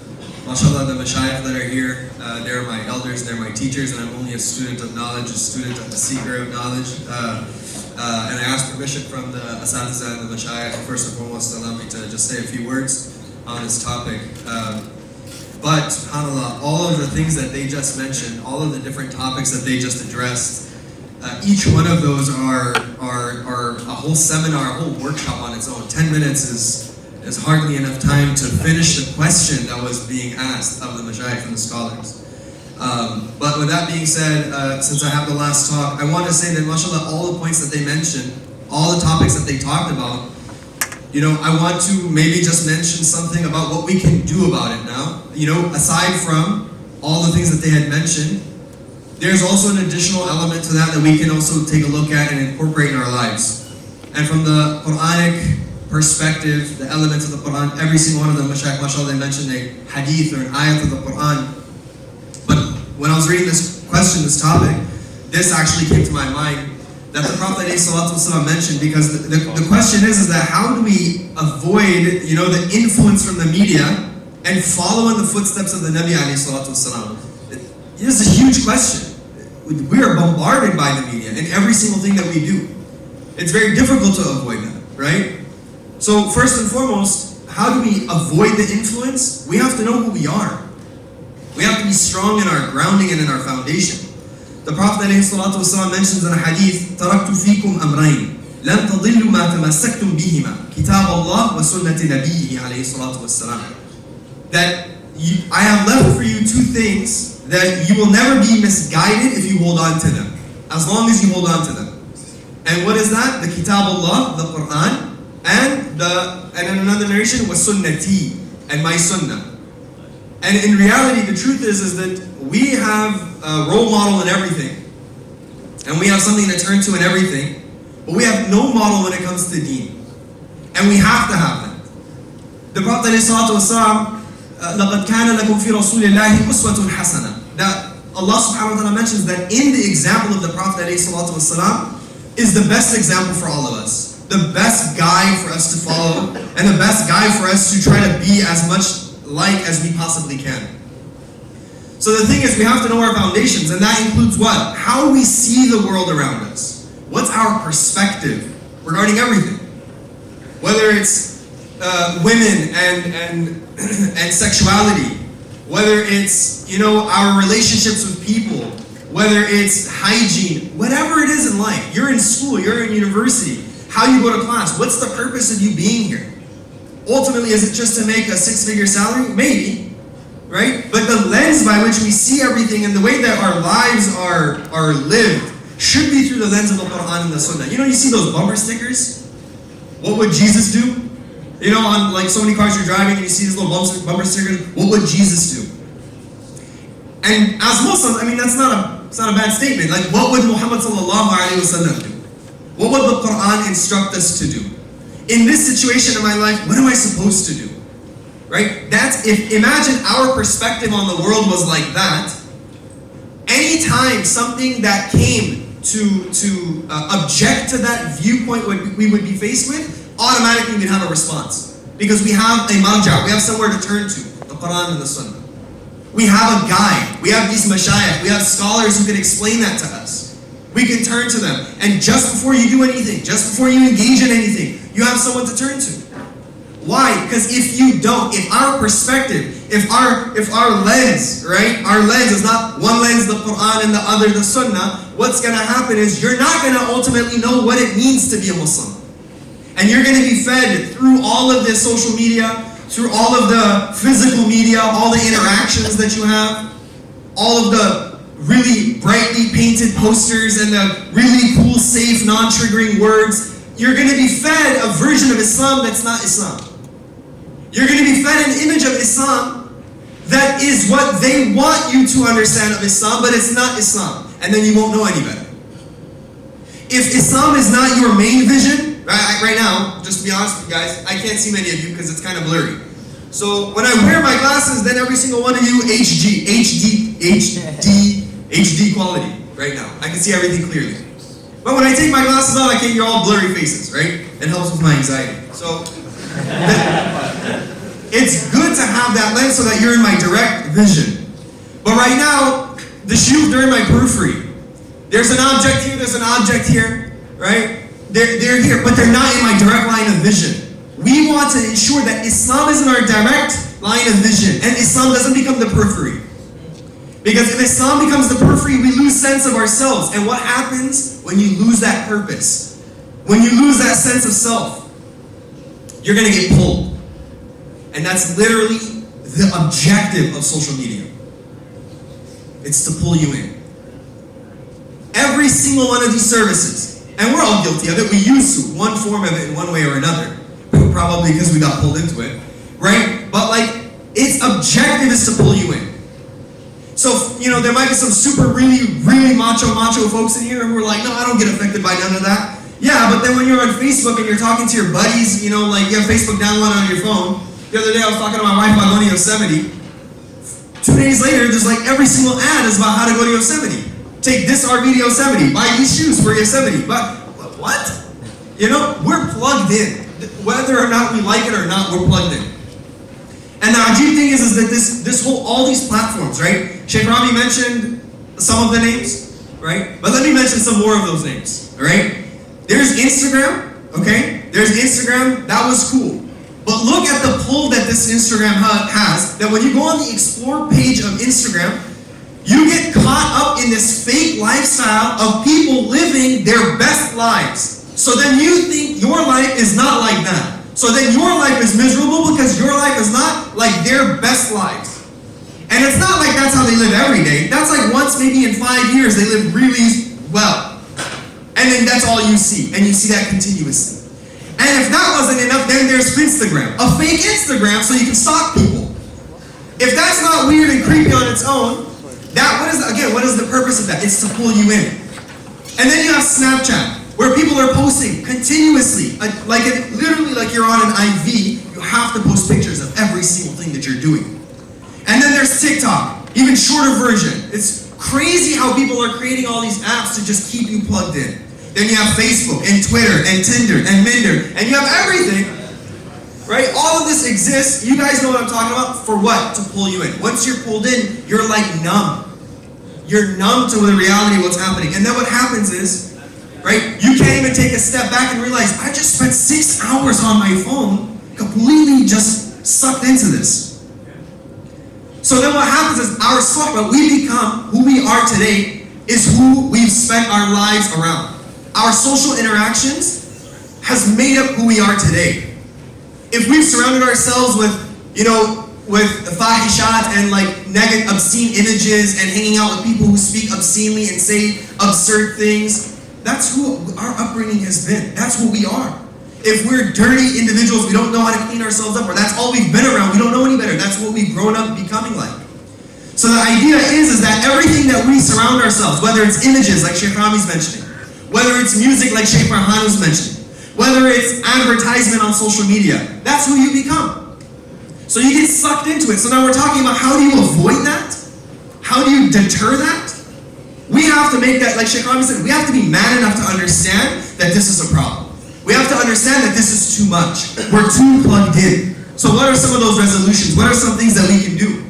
mashallah, the mashayikh that are here, they're my elders, they're my teachers, and I'm only a student of knowledge, a seeker of knowledge. And I ask permission from the asatiza and the mashayikh, first and foremost, allow me to just say a few words on this topic. But, subhanAllah, all of the things that they just mentioned, all of the different topics that they just addressed, each one of those are a whole seminar, a whole workshop on its own. 10 minutes is hardly enough time to finish the question that was being asked of the mashayikh and the scholars. But with that being said, since I have the last talk, I want to say that, mashallah, all the points that they mentioned, all the topics that they talked about, you know, I want to maybe just mention something about what we can do about it now. You know, aside from all the things that they had mentioned, there's also an additional element to that we can also take a look at and incorporate in our lives. And from the Quranic perspective, the elements of the Quran, every single one of them, mashallah, they mentioned a hadith or an ayat of the Quran. But when I was reading this question, this topic, this actually came to my mind that the Prophet ﷺ mentioned, because the question is that how do we avoid, you know, the influence from the media and follow in the footsteps of the Nabi ﷺ? This is a huge question. We are bombarded by the media in every single thing that we do. It's very difficult to avoid that, right? So first and foremost, how do we avoid the influence? We have to know who we are. We have to be strong in our grounding and in our foundation. The Prophet ﷺ mentions in a hadith, تَرَكْتُ فِيكُمْ أَمْرَيْنِ لَنْ تَضِلُّوا مَا تَمَسَّكْتُمْ بِهِمَا كِتَابَ اللَّهِ وَسُنَّةِ نَبِيِّهِ عَلَيْهِ الصَّلَاةُ وَالسَّلَامُ. That I have left for you two things that you will never be misguided if you hold on to them, as long as you hold on to them. And what is that? The Kitab Allah, the Quran, and in another narration, was sunnati, and my sunnah. And in reality, the truth is that we have a role model in everything, and we have something to turn to in everything, but we have no model when it comes to deen, and we have to have that. The Prophet ﷺ, لَقَدْ كَانَ لَكُمْ فِي رَسُولِ اللَّهِ أُسْوَةٌ حَسَنَةٌ. That Allah subhanahu wa ta'ala mentions that in the example of the Prophet ﷺ is the best example for all of us. The best guide for us to follow, and the best guide for us to try to be as much like as we possibly can. So the thing is, we have to know our foundations, and that includes what? How we see the world around us. What's our perspective regarding everything? Whether it's women and sexuality, whether it's, you know, our relationships with people, whether it's hygiene, whatever it is in life. You're in school, you're in university, how you go to class, what's the purpose of you being here? Ultimately, is it just to make a 6-figure salary? Maybe, right? But the lens by which we see everything and the way that our lives are lived should be through the lens of the Quran and the Sunnah. You know, you see those bumper stickers? What would Jesus do? You know, on like so many cars you're driving and you see these little bumper stickers, what would Jesus do? And as Muslims, I mean, it's not a bad statement. Like, what would Muhammad sallallahu alaihi wasallam do? What would the Quran instruct us to do? In this situation in my life, what am I supposed to do? Right? Imagine our perspective on the world was like that. Anytime something that came to object to that viewpoint we would be faced with, automatically we'd have a response. Because we have a marja, we have somewhere to turn to, the Quran and the Sunnah. We have a guide, we have these mashayikh, we have scholars who can explain that to us. We can turn to them. And just before you do anything, just before you engage in anything, you have someone to turn to. Why? Because if you don't, if our perspective, if our lens, right? Our lens is not one lens, the Quran, and the other, the Sunnah, what's going to happen is you're not going to ultimately know what it means to be a Muslim. And you're going to be fed through all of this social media, through all of the physical media, all the interactions that you have, all of the really brightly painted posters and the really cool, safe, non-triggering words, you're going to be fed a version of Islam that's not Islam. You're going to be fed an image of Islam that is what they want you to understand of Islam, but it's not Islam. And then you won't know any better. If Islam is not your main vision, right now, just to be honest with you guys, I can't see many of you because it's kind of blurry. So when I wear my glasses, then every single one of you, HD quality right now. I can see everything clearly. But when I take my glasses off, I can hear all blurry faces, right? It helps with my anxiety. So it's good to have that lens so that you're in my direct vision. But right now, the shoes, they're in my periphery. There's an object here, there's an object here, right? They're here, but they're not in my direct line of vision. We want to ensure that Islam is in our direct line of vision, and Islam doesn't become the periphery. Because if Islam becomes the periphery, we lose sense of ourselves. And what happens when you lose that purpose? When you lose that sense of self, you're going to get pulled. And that's literally the objective of social media. It's to pull you in. Every single one of these services, and we're all guilty of it, we used to, one form of it in one way or another, probably because we got pulled into it, right? But like, its objective is to pull you in. So, you know, there might be some super really macho folks in here who are like, no, I don't get affected by none of that. Yeah, but then when you're on Facebook and you're talking to your buddies, you know, like you have Facebook downloaded on your phone. The other day I was talking to my wife about going to Yosemite. 2 days later, there's like every single ad is about how to go to Yosemite. Take this RV to Yosemite. Buy these shoes for Yosemite. But what? You know, we're plugged in. Whether or not we like it or not, we're plugged in. And the ajib thing is that this whole, all these platforms, right? Sheikh Rami mentioned some of the names, right? But let me mention some more of those names, all right? There's Instagram, okay? There's Instagram, that was cool. But look at the pull that this Instagram has, that when you go on the explore page of Instagram, you get caught up in this fake lifestyle of people living their best lives. So then you think your life is not like that. So then your life is miserable because your life is not like their best lives. And it's not like that's how they live every day. That's like once maybe in 5 years they live really well. And then that's all you see. And you see that continuously. And if that wasn't enough, then there's Instagram. A fake Instagram so you can stalk people. If that's not weird and creepy on its own, what is the purpose of that? It's to pull you in. And then you have Snapchat, where people are posting continuously, literally like you're on an IV, you have to post pictures of every single thing that you're doing. And then there's TikTok, even shorter version. It's crazy how people are creating all these apps to just keep you plugged in. Then you have Facebook and Twitter and Tinder and Minder, and you have everything, right? All of this exists, you guys know what I'm talking about, for what? To pull you in. Once you're pulled in, you're like numb. You're numb to the reality of what's happening. And then what happens is, right, you can't even take a step back and realize, I just spent 6 hours on my phone, completely just sucked into this. So then what happens is our soul, we become who we are today, is who we've spent our lives around. Our social interactions has made up who we are today. If we've surrounded ourselves with, you know, with fahishat and like negative, obscene images and hanging out with people who speak obscenely and say absurd things, that's who our upbringing has been. That's who we are. If we're dirty individuals, we don't know how to clean ourselves up, or that's all we've been around, we don't know any better. That's what we've grown up becoming like. So the idea is that everything that we surround ourselves, whether it's images like Sheikh Rami's mentioning, whether it's music like Sheikh Farhan was mentioning, whether it's advertisement on social media, that's who you become. So you get sucked into it. So now we're talking about how do you avoid that? How do you deter that? We have to make that, like Sheikh Rami said, we have to be mad enough to understand that this is a problem. We have to understand that this is too much. We're too plugged in. So what are some of those resolutions? What are some things that we can do?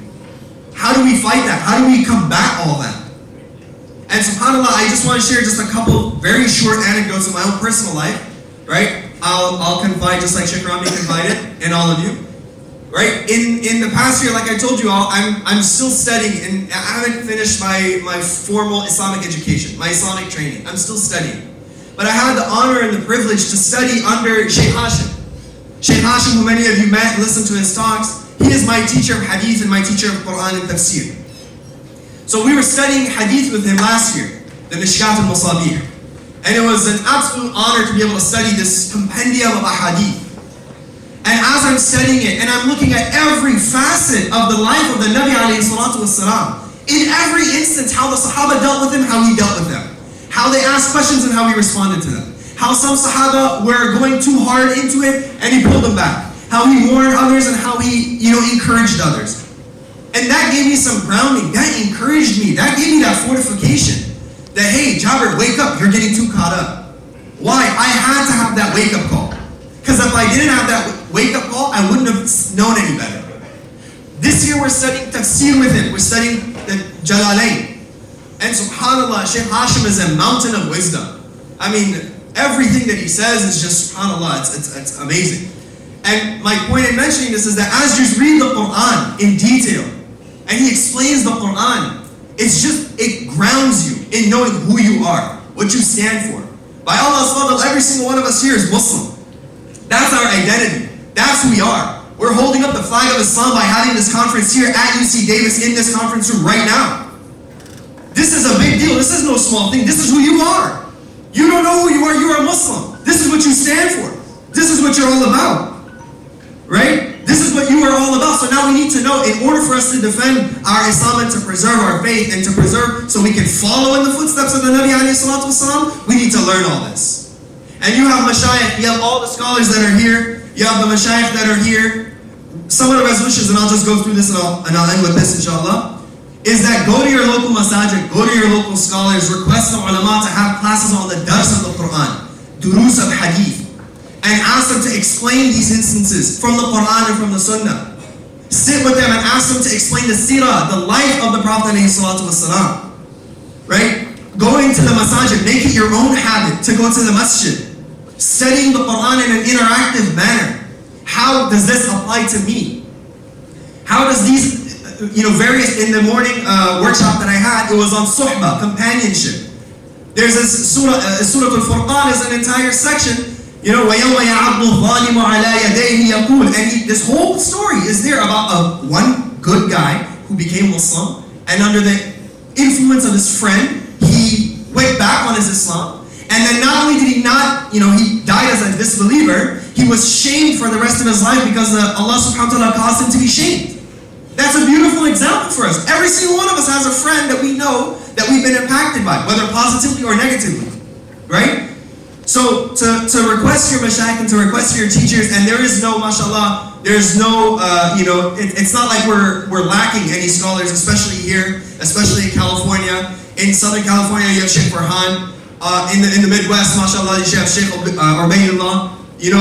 How do we fight that? How do we combat all that? And subhanAllah, I just want to share just a couple very short anecdotes of my own personal life, right? I'll confide just like Sheikh Rami confided in all of you. Right? In the past year, like I told you all, I'm still studying, and I haven't finished my formal Islamic education, my Islamic training. I'm still studying. But I had the honor and the privilege to study under Sheikh Hashim. Sheikh Hashim, who many of you met and listened to his talks, he is my teacher of hadith and my teacher of Quran and tafsir. So we were studying hadith with him last year, the Mishkat al-Masabih. And it was an absolute honor to be able to study this compendium of ahadith. And as I'm studying it, and I'm looking at every facet of the life of the Nabi alayhi salatu wasalam, in every instance, how the Sahaba dealt with him, how he dealt with them. How they asked questions and how he responded to them. How some Sahaba were going too hard into it and he pulled them back. How he warned others and how he, encouraged others. And that gave me some grounding. That encouraged me. That gave me that fortification. That, hey, Jabir, wake up. You're getting too caught up. Why? I had to have that wake-up call. Because if I didn't have that wake-up call, I wouldn't have known any better. This year we're studying tafsir with him. We're studying the Jalalain. And subhanAllah, Sheikh Hashim is a mountain of wisdom. I mean, everything that he says is just, subhanAllah, it's amazing. And my point in mentioning this is that as you read the Quran in detail, and he explains the Quran, it grounds you in knowing who you are, what you stand for. By Allah's fadl, every single one of us here is Muslim. That's our identity. That's who we are. We're holding up the flag of Islam by having this conference here at UC Davis in this conference room right now. This is a big deal. This is no small thing. This is who you are. You don't know who you are. You are a Muslim. This is what you stand for. This is what you're all about. Right? This is what you are all about. So now we need to know, in order for us to defend our Islam and to preserve our faith and to preserve so we can follow in the footsteps of the Nabi alayhi salatu wasalam, we need to learn all this. And you have mashayikh, you have all the scholars that are here, you have the mashayikh that are here. Some of the resolutions, and I'll just go through this and I'll end with this inshallah, is that go to your local masajid, go to your local scholars, request the ulama to have classes on the dars of the Quran, durus of hadith, and ask them to explain these instances from the Quran and from the Sunnah. Sit with them and ask them to explain the seerah, the life of the Prophet ﷺ. Right? Going to the masajid, make it your own habit to go to the masjid. Studying the Quran in an interactive manner. How does this apply to me? How does these, various, in the morning workshop that I had, it was on suhbah, companionship. There's a surah al-Furqan is an entire section, وَيَوْمَ يَعَضُّ الظَّالِمُ عَلَى يَدَيْهِ يَقُولُ. And this whole story is there about one good guy who became Muslim, and under the influence of his friend, he went back on his Islam. And then not only did he not, he died as a disbeliever, he was shamed for the rest of his life because Allah subhanahu wa ta'ala caused him to be shamed. That's a beautiful example for us. Every single one of us has a friend that we know that we've been impacted by, whether positively or negatively, right? So to request your mashayikh and to request your teachers, and there is no, mashallah, there's no, it's not like we're lacking any scholars, especially here, especially in California. In Southern California, you have Sheikh Farhan. In the Midwest, mashallah, you have Sheikh Ubaydullah. In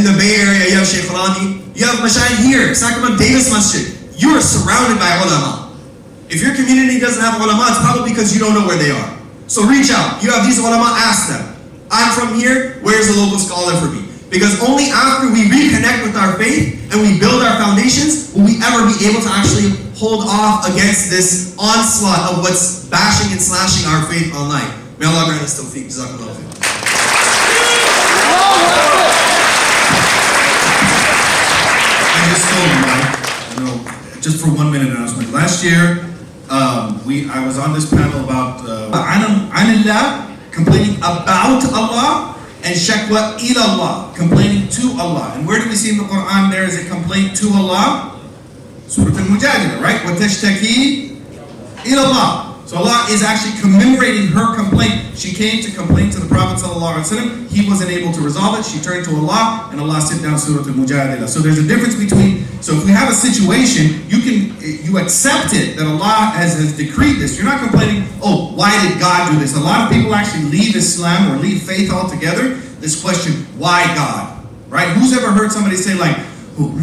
the Bay Area, you have Sheikh Rani. You have mashayikh here, Sacramento Davis Masjid. You are surrounded by ulama. If your community doesn't have ulama, it's probably because you don't know where they are. So reach out. You have these ulama, ask them. I'm from here, where's a local scholar for me? Because only after we reconnect with our faith and we build our foundations will we ever be able to actually hold off against this onslaught of what's bashing and slashing our faith online. May Allah grant us tawfiq. Jazakallah khair. I just told you, just for 1 minute announcement. Last year, I was on this panel about Anillah, complaining about Allah, and shakwa ila Allah, complaining to Allah. And where do we see in the Quran there is a complaint to Allah? Surah Al-Mujadila, right? وَتَشْتَكِي ila Allah. So Allah is actually commemorating her complaint. She came to complain to the Prophet ﷺ. He wasn't able to resolve it. She turned to Allah, and Allah sent down Surah Al-Mujadila. So there's a difference between, so if we have a situation, you accept it, that Allah has decreed this. You're not complaining, oh, why did God do this? A lot of people actually leave Islam or leave faith altogether. This question, why God? Right? Who's ever heard somebody say like,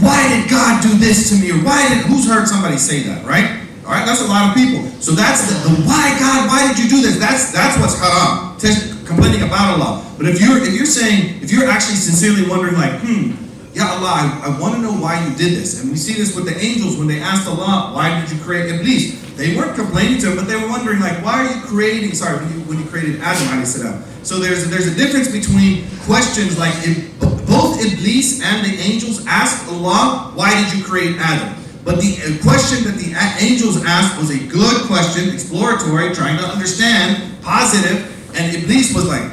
why did God do this to me? Or who's heard somebody say that, right? All right, that's a lot of people. So that's the why God, why did you do this? That's what's haram, complaining about Allah. But if you're actually sincerely wondering like, Ya Allah, I want to know why you did this. And we see this with the angels when they asked Allah, why did you create Iblis? They weren't complaining to him, but they were wondering like, why are you creating, when you created Adam alayhi salam. So there's a difference between questions like, both both Iblis and the angels asked Allah, why did you create Adam? But the question that the angels asked was a good question, exploratory, trying to understand, positive, and Iblis was like,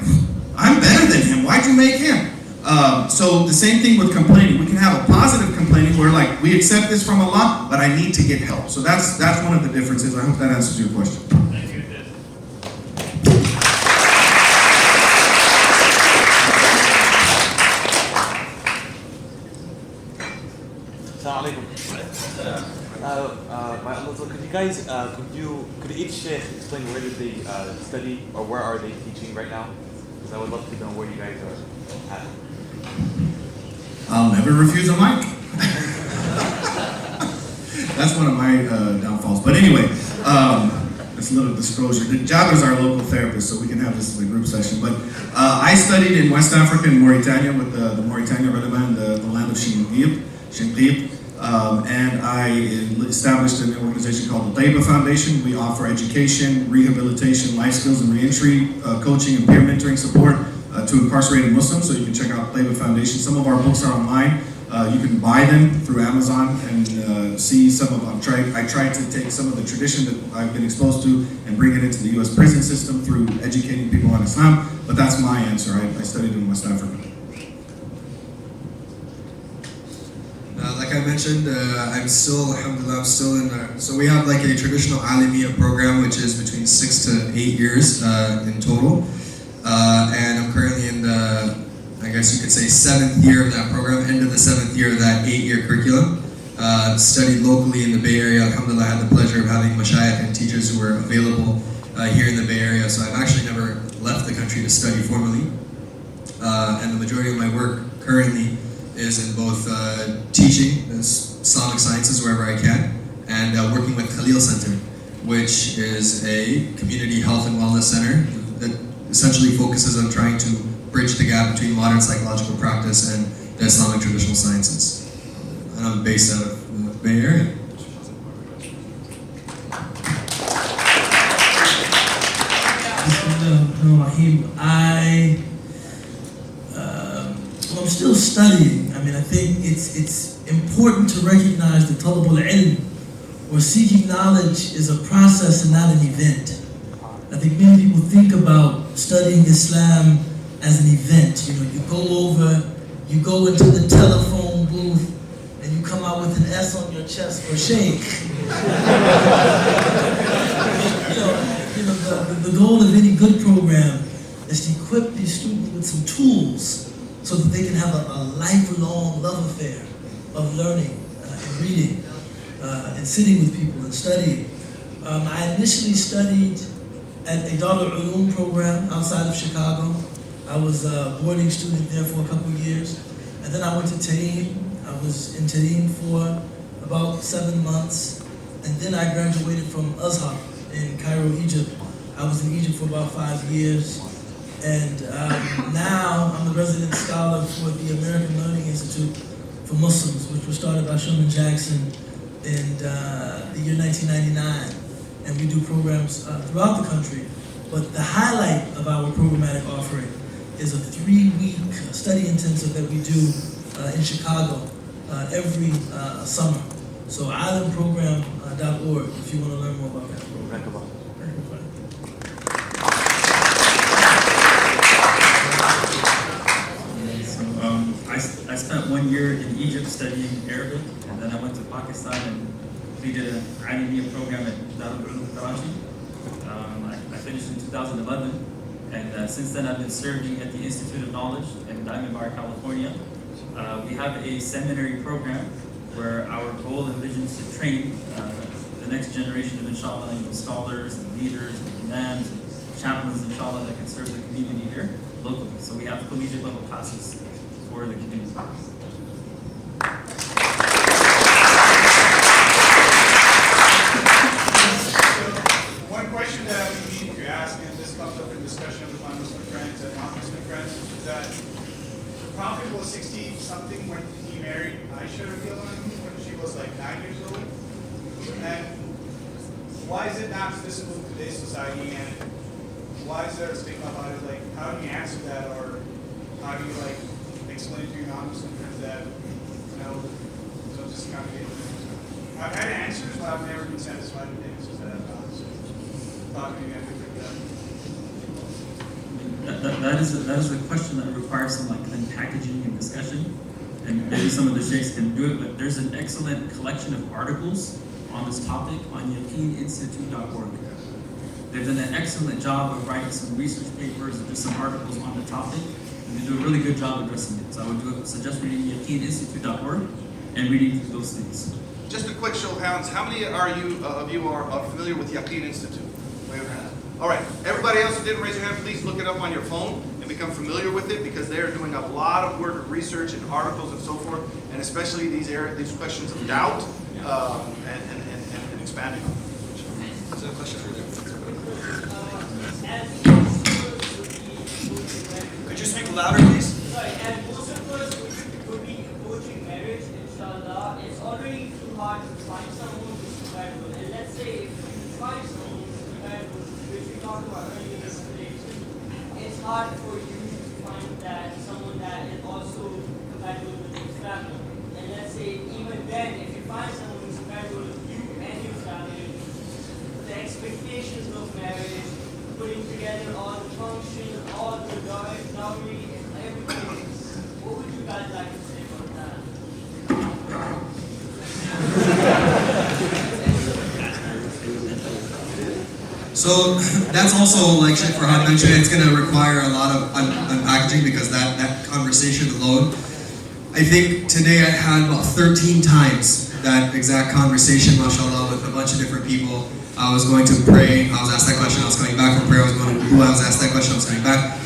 I'm better than him, why'd you make him? So the same thing with complaining. We can have a positive complaining where like, we accept this from Allah, but I need to get help. So that's one of the differences. I hope that answers your question. Thank you, Des. Assalamu'alaykum. Could you guys, could each sheikh explain where did they study or where are they teaching right now? Because I would love to know where you guys are at. I'll never refuse a mic. That's one of my downfalls. But anyway, it's a little disclosure. The Jabir is our local therapist, so we can have this as a group session. But I studied in West Africa, in Mauritania, with the Mauritania ulama in the land of Shinqib. And I established an organization called the Taiba Foundation. We offer education, rehabilitation, life skills and reentry, coaching and peer mentoring support to incarcerated Muslims. So you can check out Taiba Foundation. Some of our books are online. You can buy them through Amazon and see some of them. I tried to take some of the tradition that I've been exposed to and bring it into the U.S. prison system through educating people on Islam. But that's my answer. I studied in West Africa. Like I mentioned, I'm still, alhamdulillah, I'm still in, so we have like a traditional Alimiya program, which is between 6 to 8 years in total. And I'm currently in the, I guess you could say, 7th year of that program, end of the 7th year of that 8-year curriculum. Studied locally in the Bay Area. Alhamdulillah, I had the pleasure of having mashayikh and teachers who were available here in the Bay Area. So I've actually never left the country to study formally. And the majority of my work currently is in both teaching Islamic sciences wherever I can, and working with Khalil Center, which is a community health and wellness center that essentially focuses on trying to bridge the gap between modern psychological practice and the Islamic traditional sciences. And I'm based out of the Bay Area. I'm still studying. I mean, I think it's important to recognize that talabul ilm, or seeking knowledge, is a process and not an event. I think many people think about studying Islam as an event. You know, you go over, you go into the telephone booth, and you come out with an S on your chest for shake. The goal of any good program is to equip these students with some tools so that they can have a lifelong love affair of learning and reading and sitting with people and studying. I initially studied at a Darul Ulum program outside of Chicago. I was a boarding student there for a couple of years. And then I went to Tarim. I was in Tarim for about 7 months. And then I graduated from Azhar in Cairo, Egypt. I was in Egypt for about 5 years. And now I'm the resident scholar for the American Learning Institute for Muslims, which was started by Sherman Jackson in the year 1999. And we do programs throughout the country. But the highlight of our programmatic offering is a 3-week study intensive that we do in Chicago every summer. So islandprogram.org if you want to learn more about that program. I spent 1 year in Egypt studying Arabic, and then I went to Pakistan and completed an Alimiya program at Darul Ulum Karachi. I finished in 2011, and since then I've been serving at the Institute of Knowledge in Diamond Bar, California. We have a seminary program where our goal and vision is to train the next generation of, inshallah, scholars and leaders and imams and chaplains, inshallah, that can serve the community here locally. So we have collegiate level classes for the community. One question that we need to ask, and this comes up in discussion with my Muslim friends and non-Muslim friends, is that the Prophet was 60-something when he married Aisha when she was like 9 years old. And why is it not visible in today's society, and why is there a stigma about it? Like, how do you answer that, or how do you like explain to your non-Muslim friends that, they'll just kind of get I've had answers, but I've never been satisfied with the answers that I've gotten. So thought maybe I could bring that. That is a question that requires some like then packaging and discussion, and maybe some of the sheikhs can do it. But there's an excellent collection of articles on this topic on yaqeeninstitute.org. They've done an excellent job of writing some research papers and just some articles on the topic, and they do a really good job addressing it. So I would suggest reading yaqeeninstitute.org and reading through those things. Just a quick show of hands. How many of you are familiar with Yaqeen Institute? Wave your hand. All right. Everybody else who didn't raise your hand, please look it up on your phone and become familiar with it, because they are doing a lot of work of research and articles and so forth, and especially these questions of doubt and expanding on them. Is there a question for you? Could you speak louder, please? Sorry, and most of us would be approaching marriage, inshallah. It's already too hard to find someone who's compatible. And let's say if you find someone who's compatible, which we talked about earlier in the presentation, it's hard for you to find that someone that is also compatible with your family. And let's say even then, if you find someone who's compatible with you and your family, the expectations of marriage, putting together all the functions, all the dowry, and everything. What would you guys like to say about that? So that's also, like Sheikh Farhad mentioned, it's going to require a lot of unpackaging, because that conversation alone, I think today I had about 13 times that exact conversation, mashallah, with a bunch of different people. I was going to pray, I was asked that question, I was coming back from prayer, I was going to wudu, I was asked that question, I was coming back.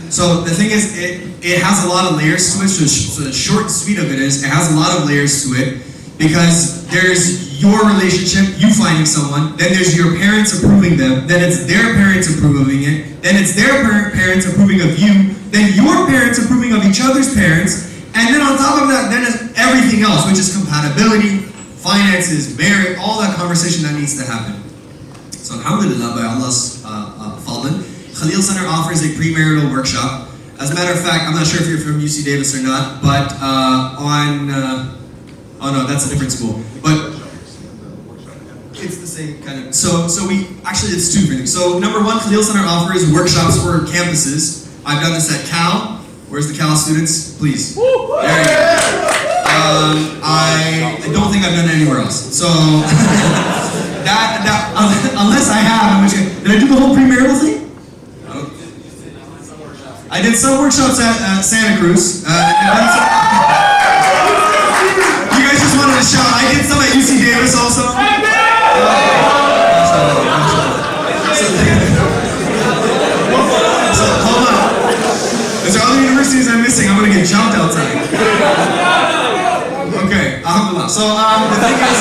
So the thing is, it has a lot of layers to it, so the short and sweet of it is, it has a lot of layers to it, because there's your relationship, you finding someone, then there's your parents approving them, then it's their parents approving it, then it's their parents approving of you, then your parents approving of each other's parents, and then on top of that, then it's everything else, which is compatibility, finances, merit, all that conversation that needs to happen. So alhamdulillah, by Allah's fadl, Khalil Center offers a premarital workshop. As a matter of fact, I'm not sure if you're from UC Davis or not, but oh no, that's a different school. But it's the same kind of, so it's two things. So number one, Khalil Center offers workshops for campuses. I've done this at Cal. Where's the Cal students? Please. There you go. I don't think I've done it anywhere else. So unless I have, did I do the whole premarital thing? I did some workshops at Santa Cruz. You guys just wanted to shout. I did some at UC Davis also. So hold on. Is there other universities I'm missing? I'm gonna get jumped outside. Okay, alhamdulillah. So the thing is,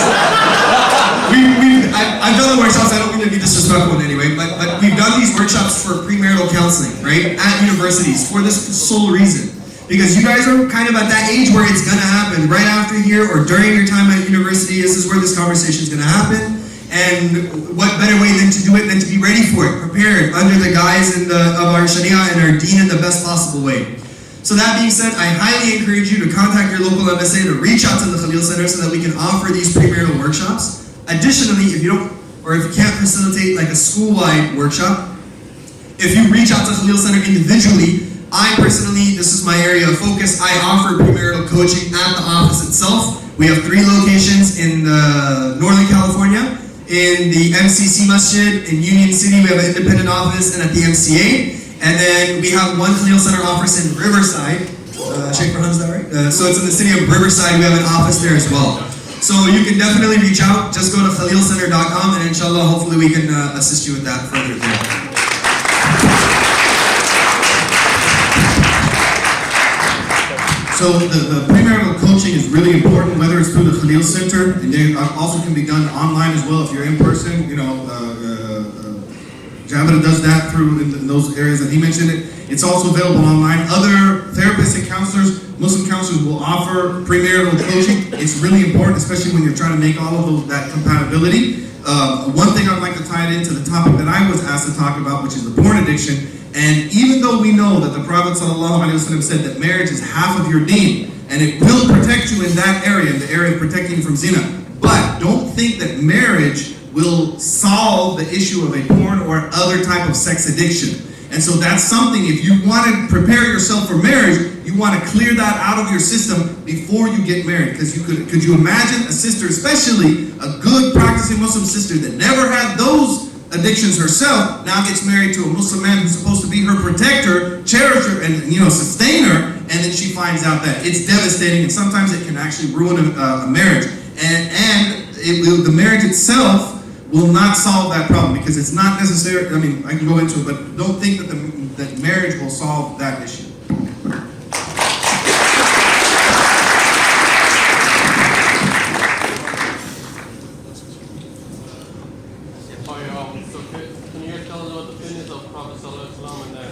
I've done the workshops. I don't mean to be disrespectful in any way, but we've done these workshops for premarital counseling, right, at universities for this sole reason. Because you guys are kind of at that age where it's gonna happen right after here or during your time at university. This is where this conversation is gonna happen. And what better way than to do it than to be ready for it, prepared under the guise of our Sharia and our Deen in the best possible way. So that being said, I highly encourage you to contact your local MSA to reach out to the Khalil Center so that we can offer these premarital workshops. Additionally, if you can't facilitate like a school-wide workshop, if you reach out to Khalil Center individually, I personally, this is my area of focus, I offer premarital coaching at the office itself. We have 3 locations in Northern California. In the MCC Masjid, in Union City, we have an independent office, and at the MCA. And then we have one Khalil Center office in Riverside. Sheikh Farhan, is that right? So it's in the city of Riverside. We have an office there as well. So you can definitely reach out. Just go to khalilcenter.com, and inshallah, hopefully we can assist you with that further there. So the premarital coaching is really important, whether it's through the Khalil Center, and they also can be done online as well if you're in person. Jabir does that through in those areas that he mentioned it. It's also available online. Other therapists and counselors, Muslim counselors will offer premarital coaching. It's really important, especially when you're trying to make all of that compatibility. One thing I'd like to tie it into the topic that I was asked to talk about, which is the porn addiction. And even though we know that the Prophet ﷺ said that marriage is half of your deen, and it will protect you in that area, in the area of protecting you from zina, but don't think that marriage will solve the issue of a porn or other type of sex addiction. And so that's something, if you want to prepare yourself for marriage, you want to clear that out of your system before you get married. Because could you imagine a sister, especially a good practicing Muslim sister that never had those addictions herself, now gets married to a Muslim man who's supposed to be her protector, cherisher, and sustainer, and then she finds out that it's devastating, and sometimes it can actually ruin a marriage. And the marriage itself will not solve that problem, because it's not necessary. I mean, I can go into it, but don't think that marriage will solve that issue. So can you guys tell us about the fitness of Prophet Sallallahu and then,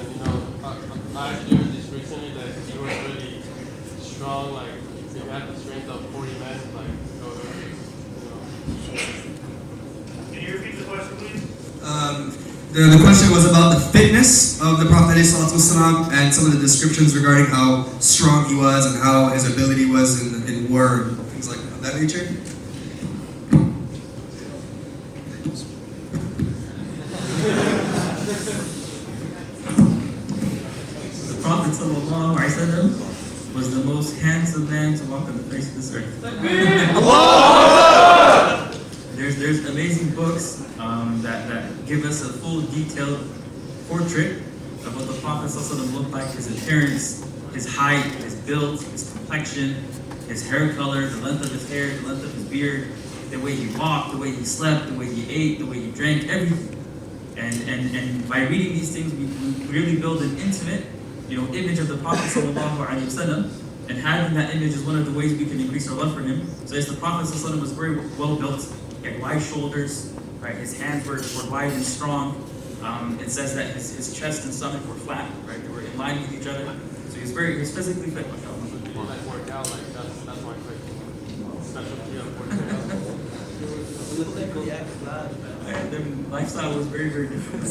I actually heard this recently that he was really strong, like he had the strength of 40 men, Can you repeat the question, please? The question was about the fitness of the Prophet ﷺ and some of the descriptions regarding how strong he was and how his ability was in war and things like that nature. The Prophet ﷺ was the most handsome man to walk on the face of this earth. There's amazing books that give us a full detailed portrait of what the Prophet ﷺ looked like, his appearance, his height, his build, his complexion, his hair color, the length of his hair, the length of his beard, the way he walked, the way he slept, the way he ate, the way he drank, everything. And by reading these things, we really build an intimate, image of the Prophet ﷺ, and having that image is one of the ways we can increase our love for him. So as the Prophet ﷺ was very well built, he had wide shoulders, right? His hands were wide and strong. It says that his chest and stomach were flat, right? They were in line with each other. So he was physically fit. like work out, like that's my quick specialty of working out. Their lifestyle was very, very different.